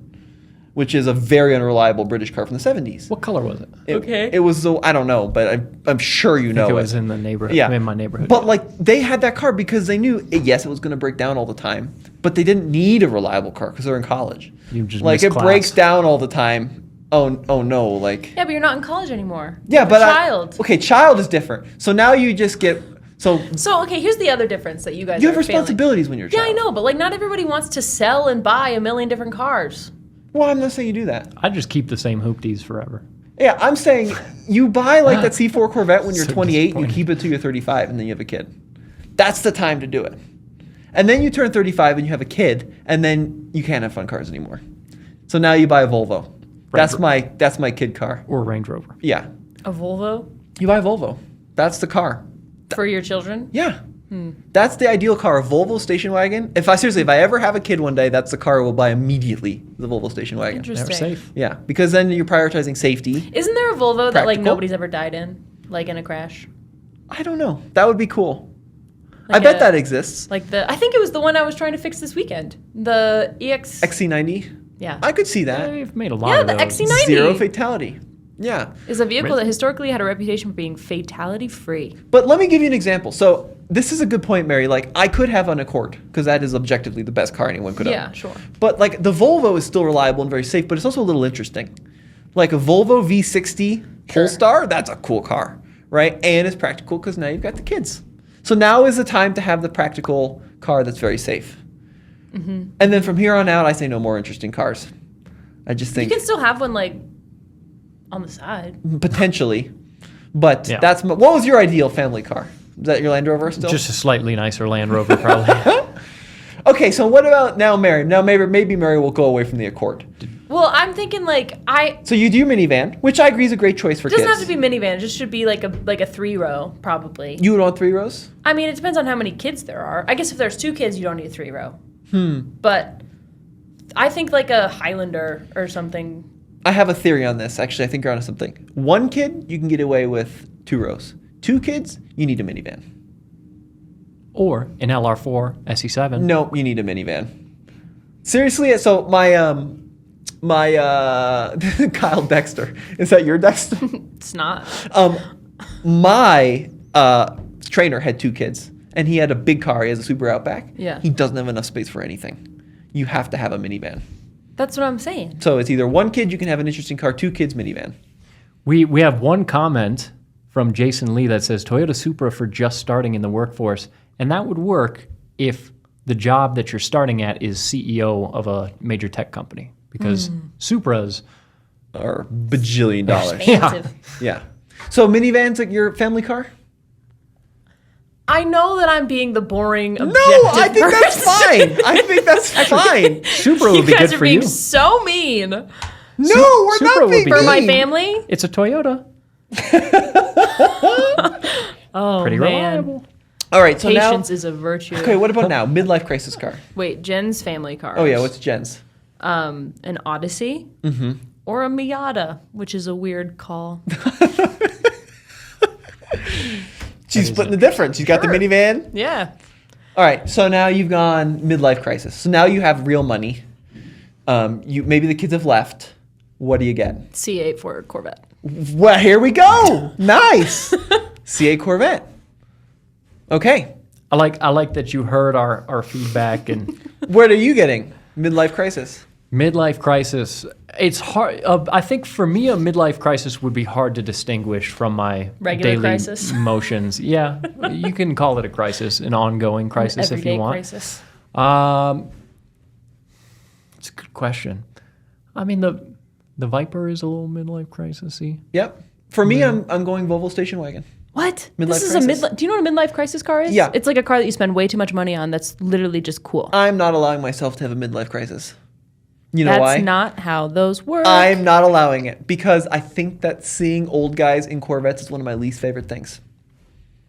which is a very unreliable British car from the 70s. What color was it? Okay. It was I don't know, but I'm sure you know It was in the neighborhood. Yeah, In my neighborhood. But like they had that car because they knew yes, it was going to break down all the time, but they didn't need a reliable car because they're in college. You just like missed it class. breaks down all the time. Oh no, like Yeah, but you're not in college anymore. yeah, You're but a child. okay, child is different. So now you just get so So okay, here's the other difference that you guys you have are failing. responsibilities when you're a Yeah, child. I know, but like not everybody wants to sell and buy a million different cars. Well, I'm not saying you do that. I just keep the same hoopties forever. Yeah, I'm saying you buy like that C4 Corvette when you're So 28, you disappointing. keep it till you're 35, and then you have a kid. That's the time to do it. And then you turn 35 and you have a kid, and then you can't have fun cars anymore. So now you buy a Volvo. That's my kid car. Or Range Rover. Yeah, A Volvo you buy a Volvo. That's the car. for your children? Yeah. That's the ideal car, a Volvo station wagon. If I ever have a kid one day, that's the car we'll buy immediately, the Volvo station wagon. Interesting. Never safe. Yeah, because then you're prioritizing safety. Isn't there a Volvo that like Practical. nobody's ever died in? Like in a crash? I don't know. That would be cool. Like I bet a- that exists. Like I think it was the one I was trying to fix this weekend. The EX. XC90. Yeah. I could see that. They've made a lot Yeah, of the those. XC90. Zero fatality. Yeah. Is a vehicle Really? that historically had a reputation for being fatality free. But let me give you an example. So this is a good point, Mary. Like I could have an Accord because that is objectively the best car anyone could Yeah, own. sure. But like the Volvo is still reliable and very safe, but it's also a little interesting. Like a Volvo V60 Polestar, that's a cool car, right? And it's practical because now you've got the kids. So now is the time to have the practical car that's very safe. And then from here on out, I say no more interesting cars. I just You think can still have one like on the side. potentially, but Yeah. what was your ideal family car? Is that your Land Rover still? Just a slightly nicer Land Rover, probably. Okay, so what about now, Mary? Now maybe Mary will go away from the Accord. Well, I'm thinking like So you do minivan, which I agree is a great choice for it doesn't kids. have to be minivan. It just should be like a 3-row probably. You would want 3 rows? I mean, it depends on how many kids there are. I guess if there's 2 kids, you don't need a 3-row. But I think like a Highlander or something. I have a theory on this. Actually, I think you're onto something. 1 kid, you can get away with 2 rows. 2 kids, you need a minivan. Or an LR4 SE7. No, you need a minivan. Seriously, so my Kyle Dexter. Is that your Dexter? It's not. My trainer had 2 kids, and he had a big car. He has a Super Outback. Yeah. He doesn't have enough space for anything. You have to have a minivan. That's what I'm saying. So it's either 1 kid, you can have an interesting car, 2 kids, minivan. We have one comment from Jason Lee that says Toyota Supra for just starting in the workforce, and that would work if the job that you're starting at is CEO of a major tech company, because Supras Or bajillion dollars. Expensive. Yeah. So minivan's like your family car? I know that I'm being the boring, objective No, I think that's person. fine. I think that's fine. Supra You would be guys good are for being you. so mean. No, we're Supra not would being be For good. my mean. family? It's a Toyota. Oh, Pretty man. reliable. All right, so Patience now. is a virtue. Okay, what about now? Midlife crisis car. Wait, Jen's family cars. Oh, yeah, what's Jen's? An Odyssey or a Miata, which is a weird call. She's splitting the difference. She's got the Sure. minivan. Yeah. All right, so now you've gone midlife crisis. So now you have real money. Maybe the kids have left. What do you get? C8 Ford Corvette. Well, here we go. Nice. C8 Corvette. Okay. I like that you heard our feedback and What are you getting? Midlife crisis. midlife crisis. It's hard. I think for me, a midlife crisis would be hard to distinguish from my Regular daily crisis. emotions. Yeah, you can call it a crisis, an ongoing crisis if Everyday you want. crisis. It's a good question. I mean, the Viper is a little midlife crisis-y. Yep. For me, I'm going Volvo station wagon. What? Midlife This is crisis. a Do you know what a midlife crisis car is? Yeah. It's like a car that you spend way too much money on that's literally just cool. I'm not allowing myself to have a midlife crisis. You know That's why? not how those work. I'm not allowing it because I think that seeing old guys in Corvettes is one of my least favorite things.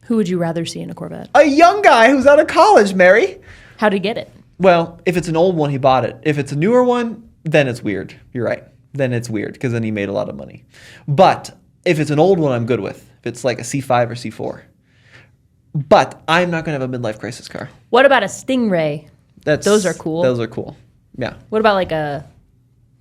Who would you rather see in a Corvette? A young guy who's out of college, Mary. How'd he get it? Well, if it's an old one, he bought it. If it's a newer one, then it's weird. You're right. Then it's weird because then he made a lot of money. But if it's an old one, I'm good with. If it's like a C5 or C4. But I'm not going to have a midlife crisis car. What about a Stingray? Those are cool. Those are cool. Yeah. What about like a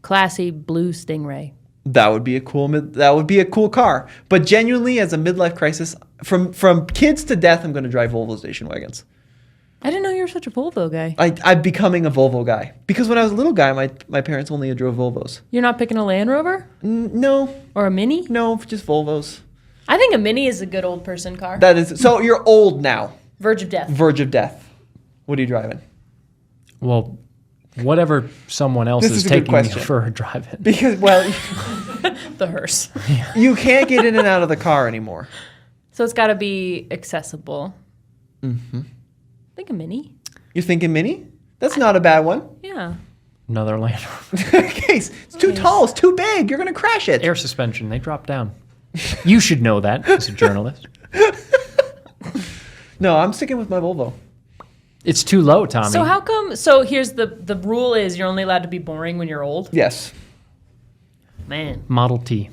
classy blue Stingray? That would be a cool car. But genuinely, as a midlife crisis, from kids to death, I'm going to drive Volvo station wagons. I didn't know you were such a Volvo guy. I'm becoming a Volvo guy. Because when I was a little guy, my parents only drove Volvos. You're not picking a Land Rover? No. Or a Mini? No, just Volvos. I think a Mini is a good old person car. That is. So you're old now. Verge of death. Verge of death. What are you driving? Well, whatever someone else This is is a good taking me question. for a drive-in. Because, well, The hearse. you can't get in and out of the car anymore. So it's got to be accessible. Mm-hmm. I think a Mini. You're thinking Mini? That's not a bad one. Yeah. Another Land Rover. Case, it's too tall. It's too big. You're going to crash it. Air suspension, they drop down. You should know that as a journalist. No, I'm sticking with my Volvo. It's too low, Tommy. So how come? So here's the rule is you're only allowed to be boring when you're old. Yes. Man. Model T.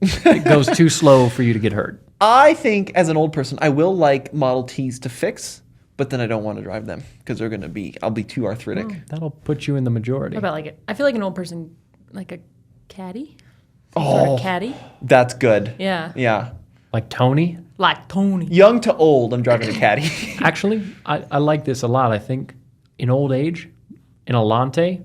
It goes too slow for you to get hurt. I think as an old person, I will like Model Ts to fix, but then I don't want to drive them because I'll be too arthritic. That'll put you in the majority. What about like I feel like an old person, like a caddy? Some Oh. sort of caddy? That's good. Yeah. Yeah. Like Tony? Like Tony. Young to old, I'm driving a caddy. Actually, I like this a lot. I think in old age, an Alante,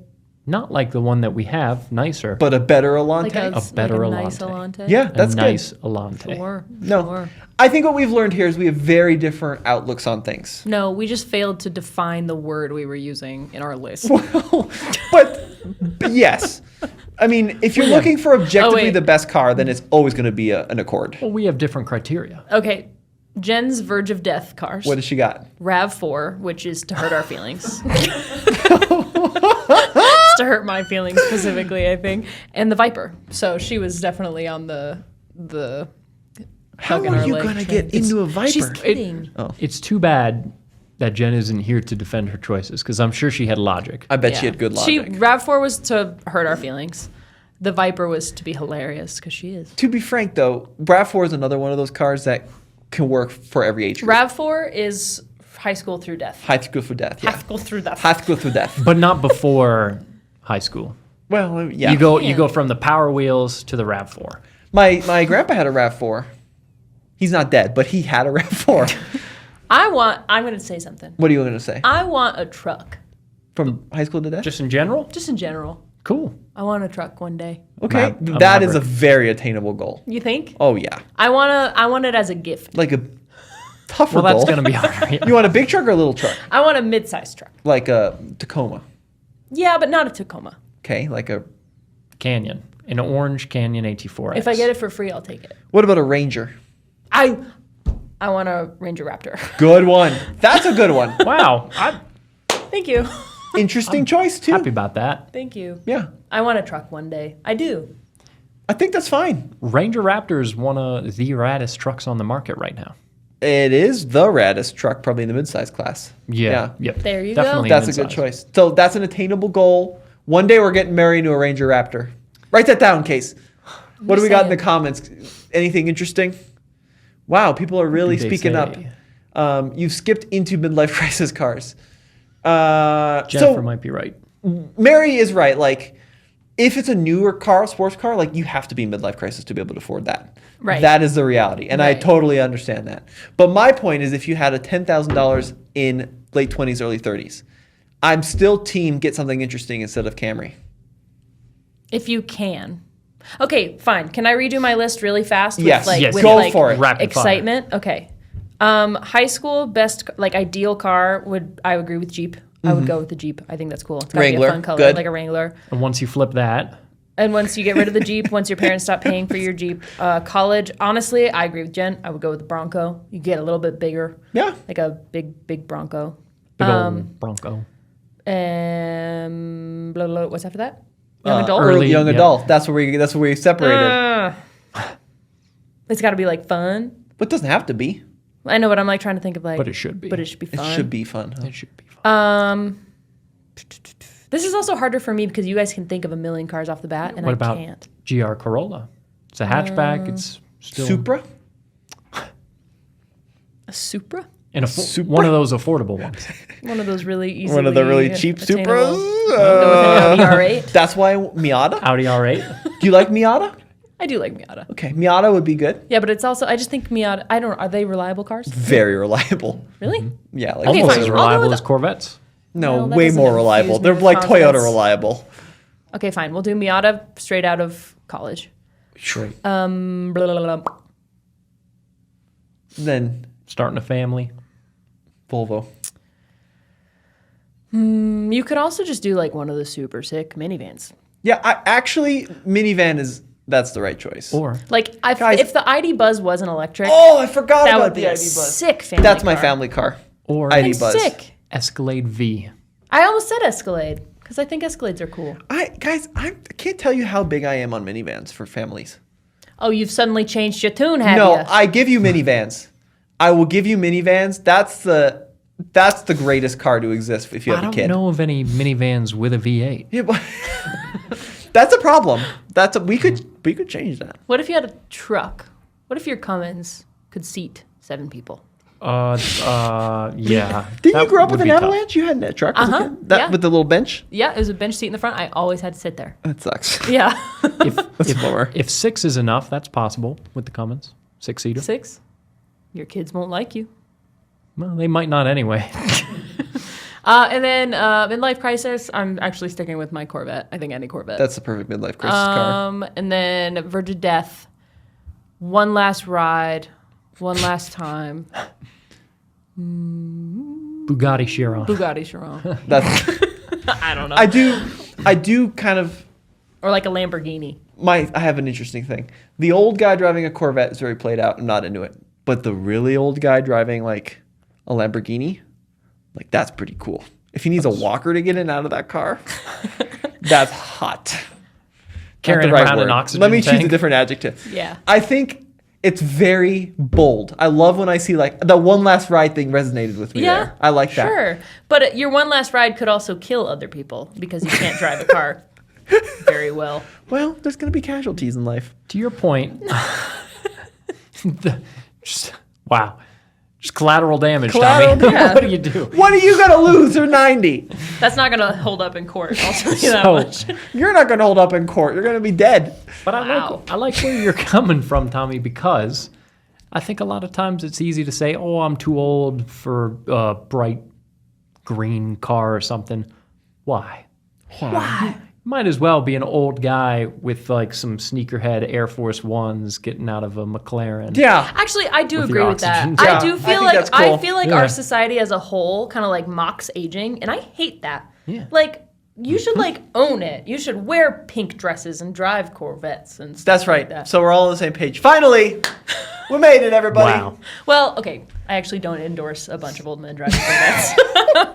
not like the one that we have, nicer. But a better Alante. Like A better a nice Alante. Alante? Yeah, a that's nice good. Alante. Sure. No. Sure. I think what we've learned here is we have very different outlooks on things. No, we just failed to define the word we were using in our list. Well, but yes. I mean, if you're looking for objectively wait. the best car, then it's always going to be an Accord. Well, we have different criteria. Okay. Jen's verge of death cars. What has she got? RAV4, which is to hurt our feelings. It's to hurt my feelings specifically, I think. And the Viper. So she was definitely on the How hug in are our you leg going to train. get into a Viper? She's kidding. It's too bad that Jen isn't here to defend her choices because I'm sure she had logic. I bet she had good logic. RAV4 was to hurt our feelings. The Viper was to be hilarious because she is. To be frank, though, RAV4 is another one of those cars that can work for every age group. RAV4 is high school through death. High school for death, High yeah. school through death. High school through death. But not before high school. Well, yeah. You go from the Power Wheels to the RAV4. My grandpa had a RAV4. He's not dead, but he had a RAV4. I'm going to say something. What are you going to say? I want a truck. From high school to death? Just in general? Just in general. Cool. I want a truck one day. Okay, A that is a Maverick. very attainable goal. You think? Oh, yeah. I want it as a gift. Like a tougher Well, that's goal. going to be harder. Yeah. You want a big truck or a little truck? I want a mid-sized truck. Like a Tacoma. Yeah, but not a Tacoma. Okay, like a... Canyon. An orange Canyon AT4X. If I get it for free, I'll take it. What about a Ranger? I want a Ranger Raptor. Good one. That's a good one. Wow. I'm Thank you. Interesting choice, too. happy about that. Thank you. Yeah, I want a truck one day. I do. I think that's fine. Ranger Raptor is one of the raddest trucks on the market right now. It is the raddest truck, probably in the midsize class. Yeah. Yep. There you Definitely go. That's a good midsize. choice. So that's an attainable goal. One day we're getting married to a Ranger Raptor. Write that down, Case. What do we got in the comments? Anything interesting? Wow, people are really What did they speaking say? up. You skipped into midlife crisis cars. Jennifer So might be right. Mary is right. Like, if it's a newer car, sports car, like you have to be midlife crisis to be able to afford that. Right. That is the reality, and I Right. totally understand that. But my point is, if you had a $10,000 in late 20s, early 30s, I'm still team get something interesting instead of Camry. If you can. Okay, fine. Can I redo my list really fast? Yes. Yes. With Go for it. Rapid fire. excitement. Okay. High school best ideal car I agree with Jeep. I would go with the Jeep. I think that's cool. It's gotta Wrangler. be a fun color, Good. like a Wrangler. And once you flip that, And once you get rid of the Jeep, once your parents stop paying for your Jeep, college, honestly, I agree with Jen. I would go with the Bronco. You get a little bit bigger, Yeah. like a big Bronco. big old Bronco. Blah, blah, what's after that? Young adult. early- young yeah. adult. That's where we separated. It's got to be like fun. But it doesn't have to be. I know, but I'm like trying to think of like. But it should be. But it should be It fun. should be fun. Huh? It should be fun. This is also harder for me because you guys can think of a million cars off the bat, and What I about can't. GR Corolla? It's a hatchback. It's still Supra? A Supra? and Supra? one of those affordable ones. One of those really easy. One of the really cheap attainable. Supras? Go with an Audi R8. That's why Miata? Audi R8. Do you like Miata? I do like Miata. Okay, Miata would be good. Yeah, but it's also I just think Miata. I don't know. Are they reliable cars? Very reliable. Really? Yeah, like Okay, Almost fine. as I'll go reliable with as Corvettes. no, Well, that way doesn't more infuse reliable. me They're with like Toyota confidence. reliable. Okay, fine. We'll do Miata straight out of college. Great. Blah, blah, blah. Then Starting a family. Volvo. You could also just do like one of the super sick minivans. Yeah, actually, minivan that's the right choice. Or Like Guys- if the ID Buzz wasn't electric, Oh, I forgot that about would be the a ID Buzz. sick family. That's my car. family car. or ID It's Buzz. sick. Escalade V. I almost said Escalade because I think Escalades are cool. I can't tell you how big I am on minivans for families. Oh, you've suddenly changed your tune, have No, you? I give you minivans. I will give you minivans. That's the greatest car to exist if you I have a don't kid. know of any minivans with a V8. Yeah, but that's a problem. We could change that. What if you had a truck? What if your Cummins could seat 7 people? Yeah. Didn't That you grow up would with an be tough. Avalanche? You had a truck as a Uh-huh, kid? That yeah. with the little bench? Yeah, it was a bench seat in the front. I always had to sit there. That sucks. Yeah. That's a bummer. If 6 is enough, that's possible with the Cummins. 6-seater. 6. Your kids won't like you. Well, they might not anyway. And then midlife crisis, I'm actually sticking with my Corvette. I think any Corvette. That's the perfect midlife crisis car. And then verge of death, one last ride, one last time. Bugatti Chiron. Bugatti Chiron. That's I don't know. I do kind of Or like a Lamborghini. I have an interesting thing. The old guy driving a Corvette is very played out. I'm not into it. But the really old guy driving like a Lamborghini, like that's pretty cool. If he needs a walker to get in and out of that car, that's hot. Not Carrying the right around an word. oxygen Let me choose a tank. different adjective. Yeah. I think it's very bold. I love when I see like the one last ride thing resonated with me Yeah. there. I like that. Sure. But your one last ride could also kill other people because you can't drive a car very well. Well, there's going to be casualties in life. To your point, wow. Just collateral damage, Collateral Tommy. damage. What do you do? What are you going to lose? They're 90. That's not going to hold up in court. I'll tell you that So- much. You're not going to hold up in court. You're going to be dead. But Wow. I like where you're coming from, Tommy, because I think a lot of times it's easy to say, oh, I'm too old for a bright green car or something. Why? Why? Might as well be an old guy with like some sneakerhead Air Force Ones getting out of a McLaren. Yeah. Actually, I do With agree your with that. oxygen. I Yeah, do I feel think like that's cool. I feel like Yeah. our society as a whole kind of like mocks aging, and I hate that. Yeah. Like you should like own it. You should wear pink dresses and drive Corvettes and stuff. That's like right. that. So we're all on the same page. Finally, we made it, everybody. Wow. Well, okay. I actually don't endorse a bunch of old men driving Corvettes.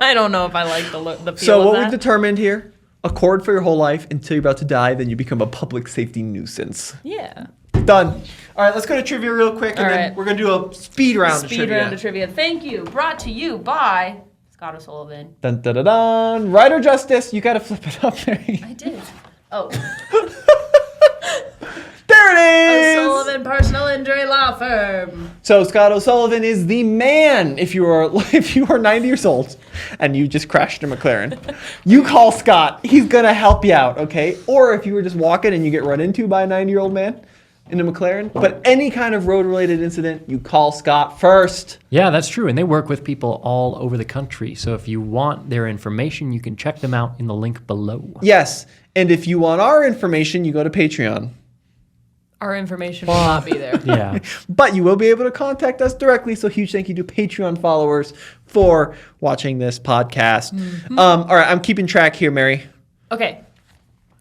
I don't know if I like the feel So of what that. we've determined here, accord for your whole life until you're about to die, then you become a public safety nuisance. Yeah. Done. All right, let's go to trivia real quick, and All then right. we're going to do a speed round of Speed trivia. round of trivia. Thank you. Brought to you by Scott O'Sullivan. Dun, dun, dun, dun. Right or justice? You got to flip it up there. I did. Oh. There it is. O'Sullivan Personal Injury Law Firm. So Scott O'Sullivan is the man. If you are 90 years old and you just crashed a McLaren, you call Scott. He's gonna help you out, okay? Or if you were just walking and you get run into by a 90-year-old man in a McLaren, but any kind of road-related incident, you call Scott first. Yeah, that's true. And they work with people all over the country. So if you want their information, you can check them out in the link below. Yes, and if you want our information, you go to Patreon. Our information will not be there. Yeah. But you will be able to contact us directly. So huge thank you to Patreon followers for watching this podcast. All right, I'm keeping track here, Mary. Okay,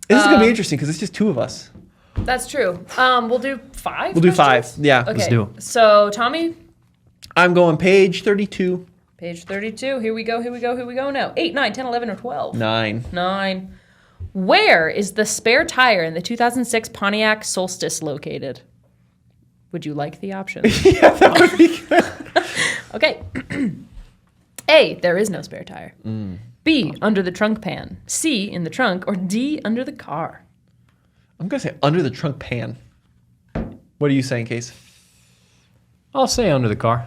This is gonna be interesting because it's just two of us. that's true. We'll do 5. We'll do 5. questions? Yeah. Okay. Let's do it. So Tommy, I'm going page 32. Page 32. Here we go now. 8, 9, 10, 11, or 12? 9. 9. Where is the spare tire in the 2006 Pontiac Solstice located? Would you like the options? Yeah, that would be good. Okay. A, there is no spare tire. B, under the trunk pan. C, in the trunk. Or D, under the car. I'm going to say under the trunk pan. What are you saying, Case? I'll say under the car.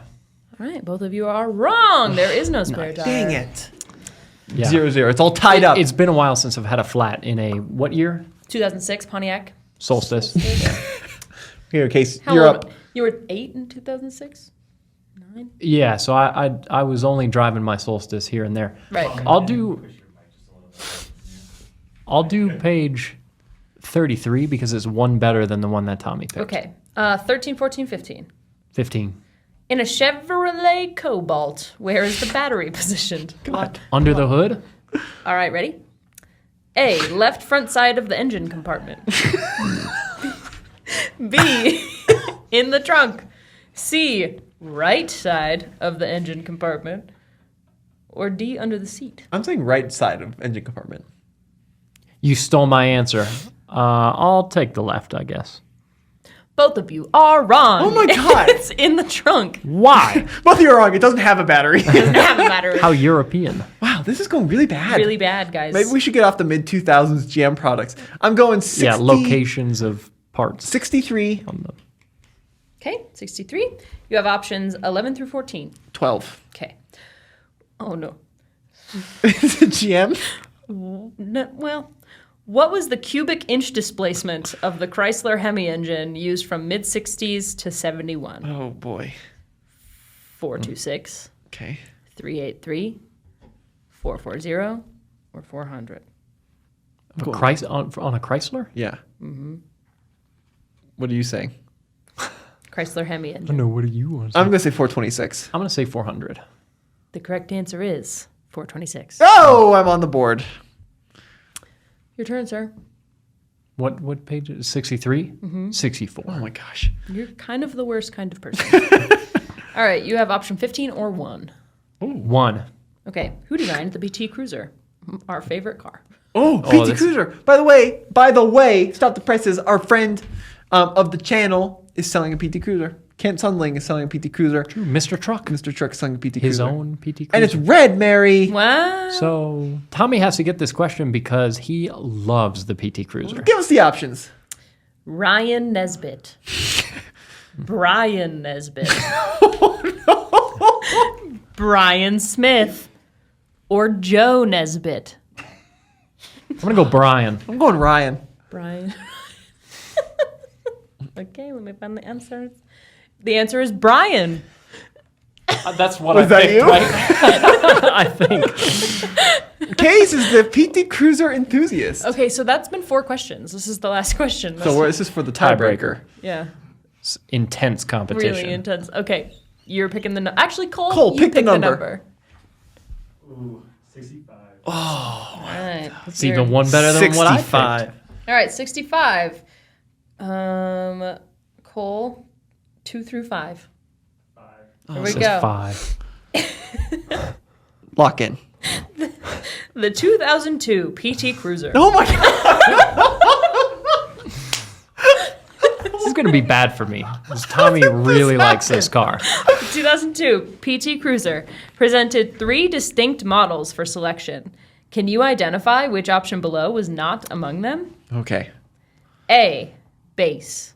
All right, both of you are wrong. There is no spare tire. Dang it. Yeah. 0-0. It's all tied up. It's been a while since I've had a flat in a what year? 2006 Pontiac. Solstice. Here, Case, How you're old? up. You were 8 in 2006? 9? Yeah, so I was only driving my Solstice here and there. Right. I'll do page 33 because it's one better than the one that Tommy picked. Okay. 13, 14, 15. 15. In a Chevrolet Cobalt, where is the battery positioned? God. Under the hood? All right, ready? A, left front side of the engine compartment. B, in the trunk. C, right side of the engine compartment. Or D, under the seat. I'm saying right side of engine compartment. You stole my answer. I'll take the left, I guess. Both of you are wrong. Oh my God. It's in the trunk. Why? Both of you are wrong. It doesn't have a battery. Doesn't have a battery. How European. Wow, this is going really bad. Really bad, guys. Maybe we should get off the mid-2000s GM products. I'm going 60, Yeah, locations of parts. 63, On the, Okay, 63. You have options 11 through 14. 12. Okay. Oh, no. Is it GM? No, well, what was the cubic inch displacement of the Chrysler Hemi engine used from mid-60s to 71? Oh, boy. 426, Okay. 383, 440, or 400? on a Chrysler? Yeah. What are you saying? Chrysler Hemi engine. No, what do you want to say? I'm going to say 426. I'm going to say 400. The correct answer is 426. Oh, I'm on the board. Your turn, sir. What page is it? 63? 64. Oh, my gosh. You're kind of the worst kind of person. All right, you have option 15 or 1. 1. Okay, who designed the BT Cruiser? Our favorite car. Oh, Oh, PT this- Cruiser. By the way, Stop the Prices. Our friend of the channel is selling a PT Cruiser. Kent Sundling is selling a PT Cruiser. Mr. Truck. Mr. Truck is selling a PT His Cruiser. own PT Cruiser. And it's red, Mary. Wow. So Tommy has to get this question because he loves the PT Cruiser. Give us the options. Ryan Nesbitt. Brian Nesbitt. Brian Smith. Or Joe Nesbitt. I'm going to go Brian. I'm going Ryan. Brian. Okay, let me find the answers. The answer is Brian. That's what Was that you? I think. Case is the PT Cruiser enthusiast. Okay, so that's been 4 questions. This is the last question. So this is for the tiebreaker. Yeah, It's intense competition. really intense. Okay, you're picking the actually Cole, you pick the pick number. Ooh, 65. All right, It's even one better than what I picked. 65. All right, 65. Cole, 2 through 5. 5. Here we It go. says 5. Lock in. The 2002 PT Cruiser. Oh my God. This is going to be bad for me because Tommy really likes this car. The 2002 PT Cruiser presented 3 distinct models for selection. Can you identify which option below was not among them? Okay. A, base.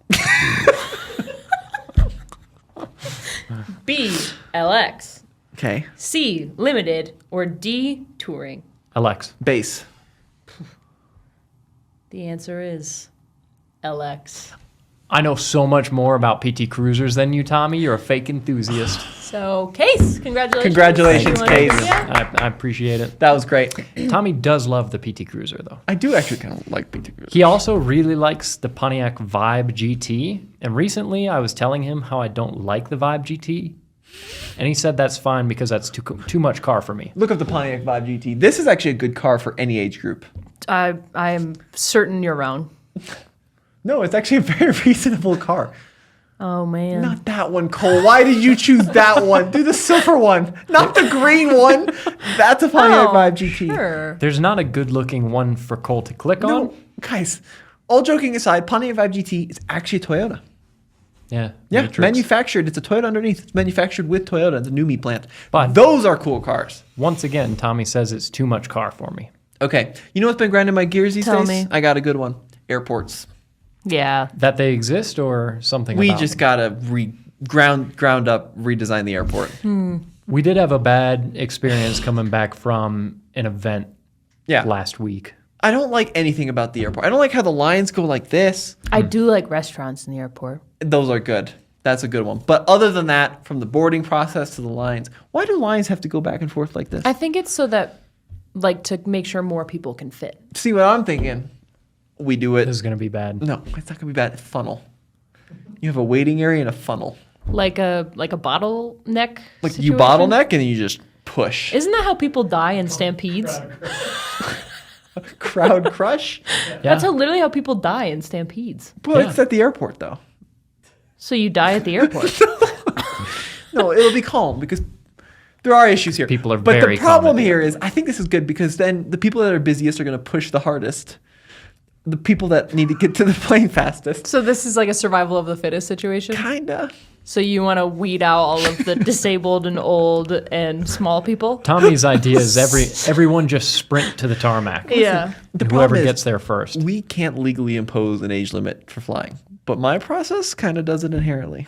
B, LX. Okay. C, limited. Or D, touring. Alex. Base. The answer is LX. I know so much more about PT Cruisers than you, Tommy. You're a fake enthusiast. So, Case, congratulations. Congratulations, You won Case. trivia. I appreciate it. That was great. Tommy does love the PT Cruiser, though. I do actually kind of like PT Cruiser. He also really likes the Pontiac Vibe GT. And recently I was telling him how I don't like the Vibe GT. And he said that's fine because that's too much car for me. Look up the Pontiac Vibe GT. This is actually a good car for any age group. I am certain you're wrong. No, it's actually a very reasonable car. Oh man. Not that one, Cole. Why did you choose that one? Do the silver one, not the green one. That's a Pontiac Vibe GT. Sure. There's not a good-looking one for Cole to click No, on. guys. All joking aside, Pontiac Vibe GT is actually a Toyota. Yeah. Yeah, Matrix. manufactured. It's a Toyota underneath. It's manufactured with Toyota, the NUMMI plant. But- those are cool cars. Once again, Tommy says it's too much car for me. Okay, you know what's been grinding my gears these Tell days? me. I got a good one. Airports. Yeah. That they exist or something We about just them? gotta ground up redesign the airport. We did have a bad experience coming back from an event Yeah, last week. I don't like anything about the airport. I don't like how the lines go like this. I do like restaurants in the airport. Those are good. That's a good one. But other than that, from the boarding process to the lines, why do lines have to go back and forth like this? I think it's so that, like, to make sure more people can fit. See what I'm thinking? We do it. This is going to be bad. No, it's not gonna be bad. Funnel. You have a waiting area and a funnel. Like a bottleneck. Like situation? you bottleneck and you just push. Isn't that how people die in stampedes? Crowd crush. Yeah. That's literally how people die in stampedes. Well, Yeah. it's at the airport though. So you die at the airport. No, it'll be calm because there are issues here. People are but very the problem calm at the here is I think this is good because then the people that are busiest are going to push the hardest. The people that need to get to the plane fastest. So this is like a survival of the fittest situation? Kinda. So you want to weed out all of the disabled and old and small people? Tommy's idea is everyone just sprint to the tarmac. Yeah. The Whoever problem is gets there first. we can't legally impose an age limit for flying, but my process kind of does it inherently.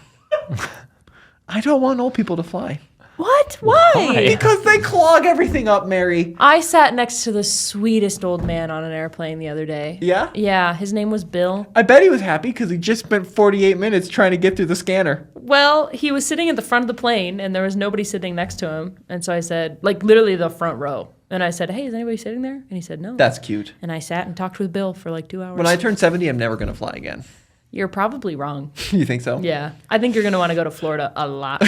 I don't want old people to fly What? Why? Why? because they clog everything up, Mary. I sat next to the sweetest old man on an airplane the other day. Yeah? Yeah, his name was Bill. I bet he was happy because he just spent 48 minutes trying to get through the scanner. Well, he was sitting at the front of the plane and there was nobody sitting next to him. And so I said, like literally the front row. And I said, hey, is anybody sitting there? And he said, no. That's cute. And I sat and talked with Bill for like 2 hours. When I turn 70, I'm never going to fly again. You're probably wrong. You think so? Yeah. I think you're going to want to go to Florida a lot.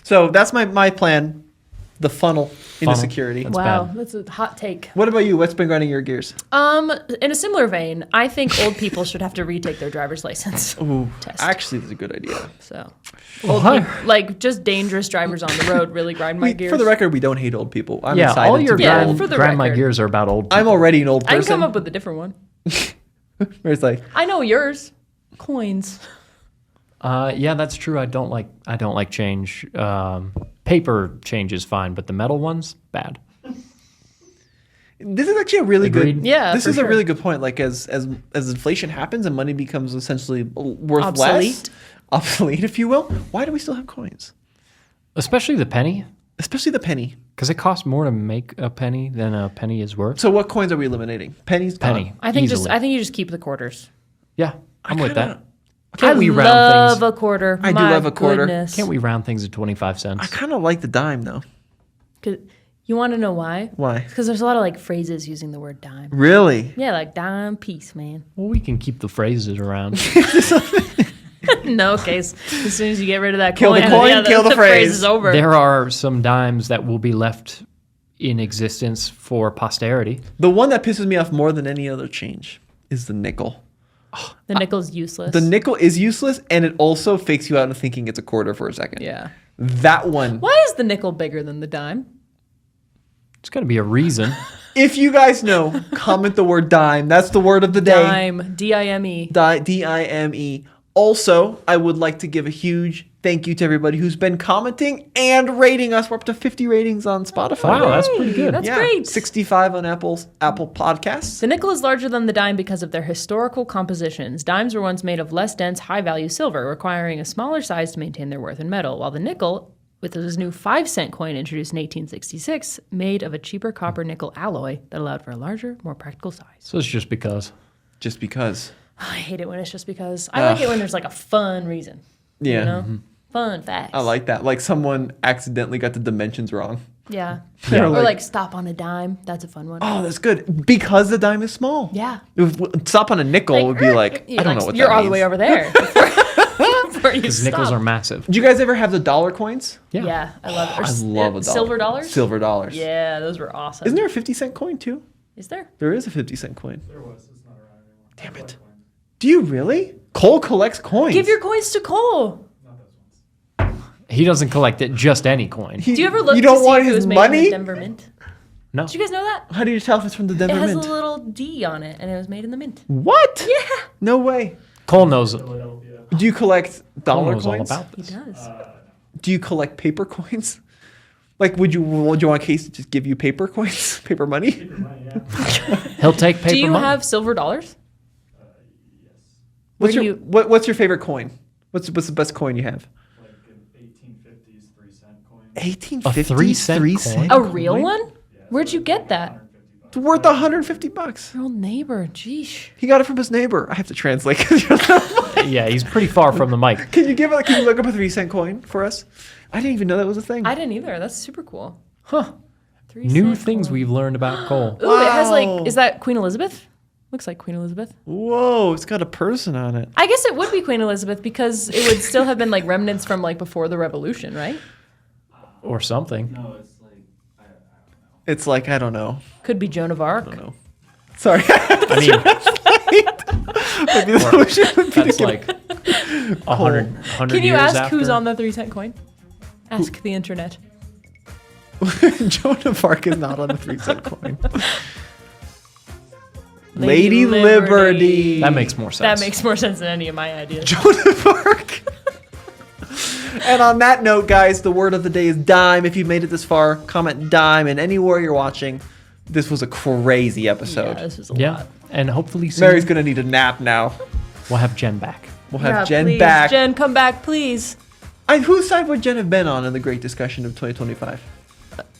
So that's my plan. The funnel into Funnel. security. That's Wow, bad. that's a hot take. What about you? What's been grinding your gears? In a similar vein, I think old people should have to retake their driver's license. Ooh, Test. actually, that's a good idea. So, old people, like just dangerous drivers on the road really grind my gears. For the record, we don't hate old people. I'm Yeah, excited all your to Yeah, grind, for the grind my record. gears are about old people. I'm already an old I person. can come up with a different one. Where it's like, I know yours. Coins. Yeah, that's true. I don't like change. Paper change is fine, but the metal ones, bad. this is actually a really Agreed. good. Yeah, this for is sure. a really good point. Like as inflation happens and money becomes essentially worth less, Obsolete. obsolete, if you will. Why do we still have coins? Especially the penny, Especially the penny. because it costs more to make a penny than a penny is worth. So what coins are we eliminating? Pennies. gone. Penny. I think easily. you just keep the quarters. Yeah, I'm with kinda- that. Can't we round love things? a quarter. I do My love a quarter. goodness. Can't we round things to 25 cents? I kind of like the dime though. 'Cause- You want to know why? Why? Because there's a lot of like phrases using the word dime. Really? Yeah, like dime piece, man. Well, we can keep the phrases around. No case. As soon as you get rid of that Kill the coin, coin, yeah, kill the phrase phrase. is over. There are some dimes that will be left in existence for posterity. The one that pisses me off more than any other change is the nickel. The nickel's useless. The nickel is useless, and it also fakes you out into thinking it's a quarter for a second. Yeah. That one. Why is the nickel bigger than the dime? It's got to be a reason. If you guys know, comment the word dime. That's the word of the day. Dime. D-I-M-E. D-I-M-E. Also, I would like to give a huge thank you to everybody who's been commenting and rating us. We're up to 50 ratings on Spotify. Wow, that's pretty good. That's great. 65 on Apple Podcasts. The nickel is larger than the dime because of their historical compositions. Dimes were once made of less dense, high-value silver, requiring a smaller size to maintain their worth in metal, while the nickel, with his new 5-cent coin introduced in 1866, made of a cheaper copper-nickel alloy that allowed for a larger, more practical size. So it's just because. Just because. I hate it when it's just because. I like it when there's like a fun reason. Yeah. You know? Fun facts. I like that. Like someone accidentally got the dimensions wrong. Yeah. Yeah. Or like stop on a dime. That's a fun one. Oh, that's good. Because the dime is small. Yeah. If stop on a nickel would be like, I don't know what you're that all means. the way over there. Before you Because nickels stop. are massive. Do you guys ever have the dollar coins? Yeah, I love it. Or I love a dollar. Silver dollars? Silver dollars. Yeah, those were awesome. Isn't there a 50-cent coin too? Is there? There is a 50-cent coin. There was. It's not around anymore. Damn it. Do you really? Cole collects coins. Give your coins to Cole. He doesn't collect it, just any coin. Do you ever look You to don't see want if it his was made money? in the Denver Mint? No. Did you guys know that? How do you tell if it's from the It Denver has Mint? a little D on it, and it was made in the Mint. What? Yeah. No way. Cole knows it. Philadelphia. Do you collect Cole dollar knows all coins? about He this. does. Do you collect paper coins? Like, would you want Case to just give you paper coins, paper money? Paper money, yeah. He'll take paper Do you money. have silver dollars? Yes. What's Where your do what's your favorite coin? What's the best coin you have? Like an 1850s 3-cent coin. 1850 A 3-cent three-cent A real coin? one? Yeah, Where'd so you it's get like that? 150 It's worth $150. Your old neighbor. Jeesh. He got it from his neighbor. I have to translate. Yeah, he's pretty far from the mic. Can you look up a 3-cent coin for us? I didn't even know that was a thing. I didn't either. That's super cool. Huh. 3 New cent things coin. we've learned about Cole. Ooh, it has Wow. like, is that Queen Elizabeth? Looks like Queen Elizabeth. Whoa, it's got a person on it. I guess it would be Queen Elizabeth because it would still have been like remnants from like before the Revolution, right? Or something. No, it's like I don't know. It's like, I don't know. Could be Joan of Arc. I don't know. Sorry. I mean, Maybe the solution would be to that's get like 100 Can you years ask after. who's on the 3-cent coin? Ask the internet. Joan of Arc is not on the 3-cent coin. Lady Lady Liberty. That makes more sense. That makes more sense than any of my ideas. Joan of Arc. And on that note, guys, the word of the day is dime. If you've made it this far, comment dime. And anywhere you're watching, this was a crazy episode. Yeah, this was a Yeah, lot. and hopefully soon Mary's going to need a nap now. we'll have Jen back. We'll have Yeah, Jen please. back. Jen, come back, please. Whose side would Jen have been on in the great discussion of 2025?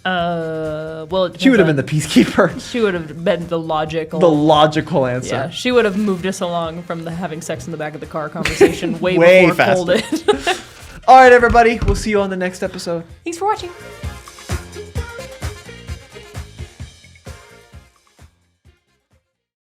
Well, it She would have been depends the peacekeeper. on- She would have been the logical. The logical answer. Yeah, she would have moved us along from the having sex in the back of the car conversation way, Way before Cole did. All right, everybody. We'll see you on the next episode. Thanks for watching.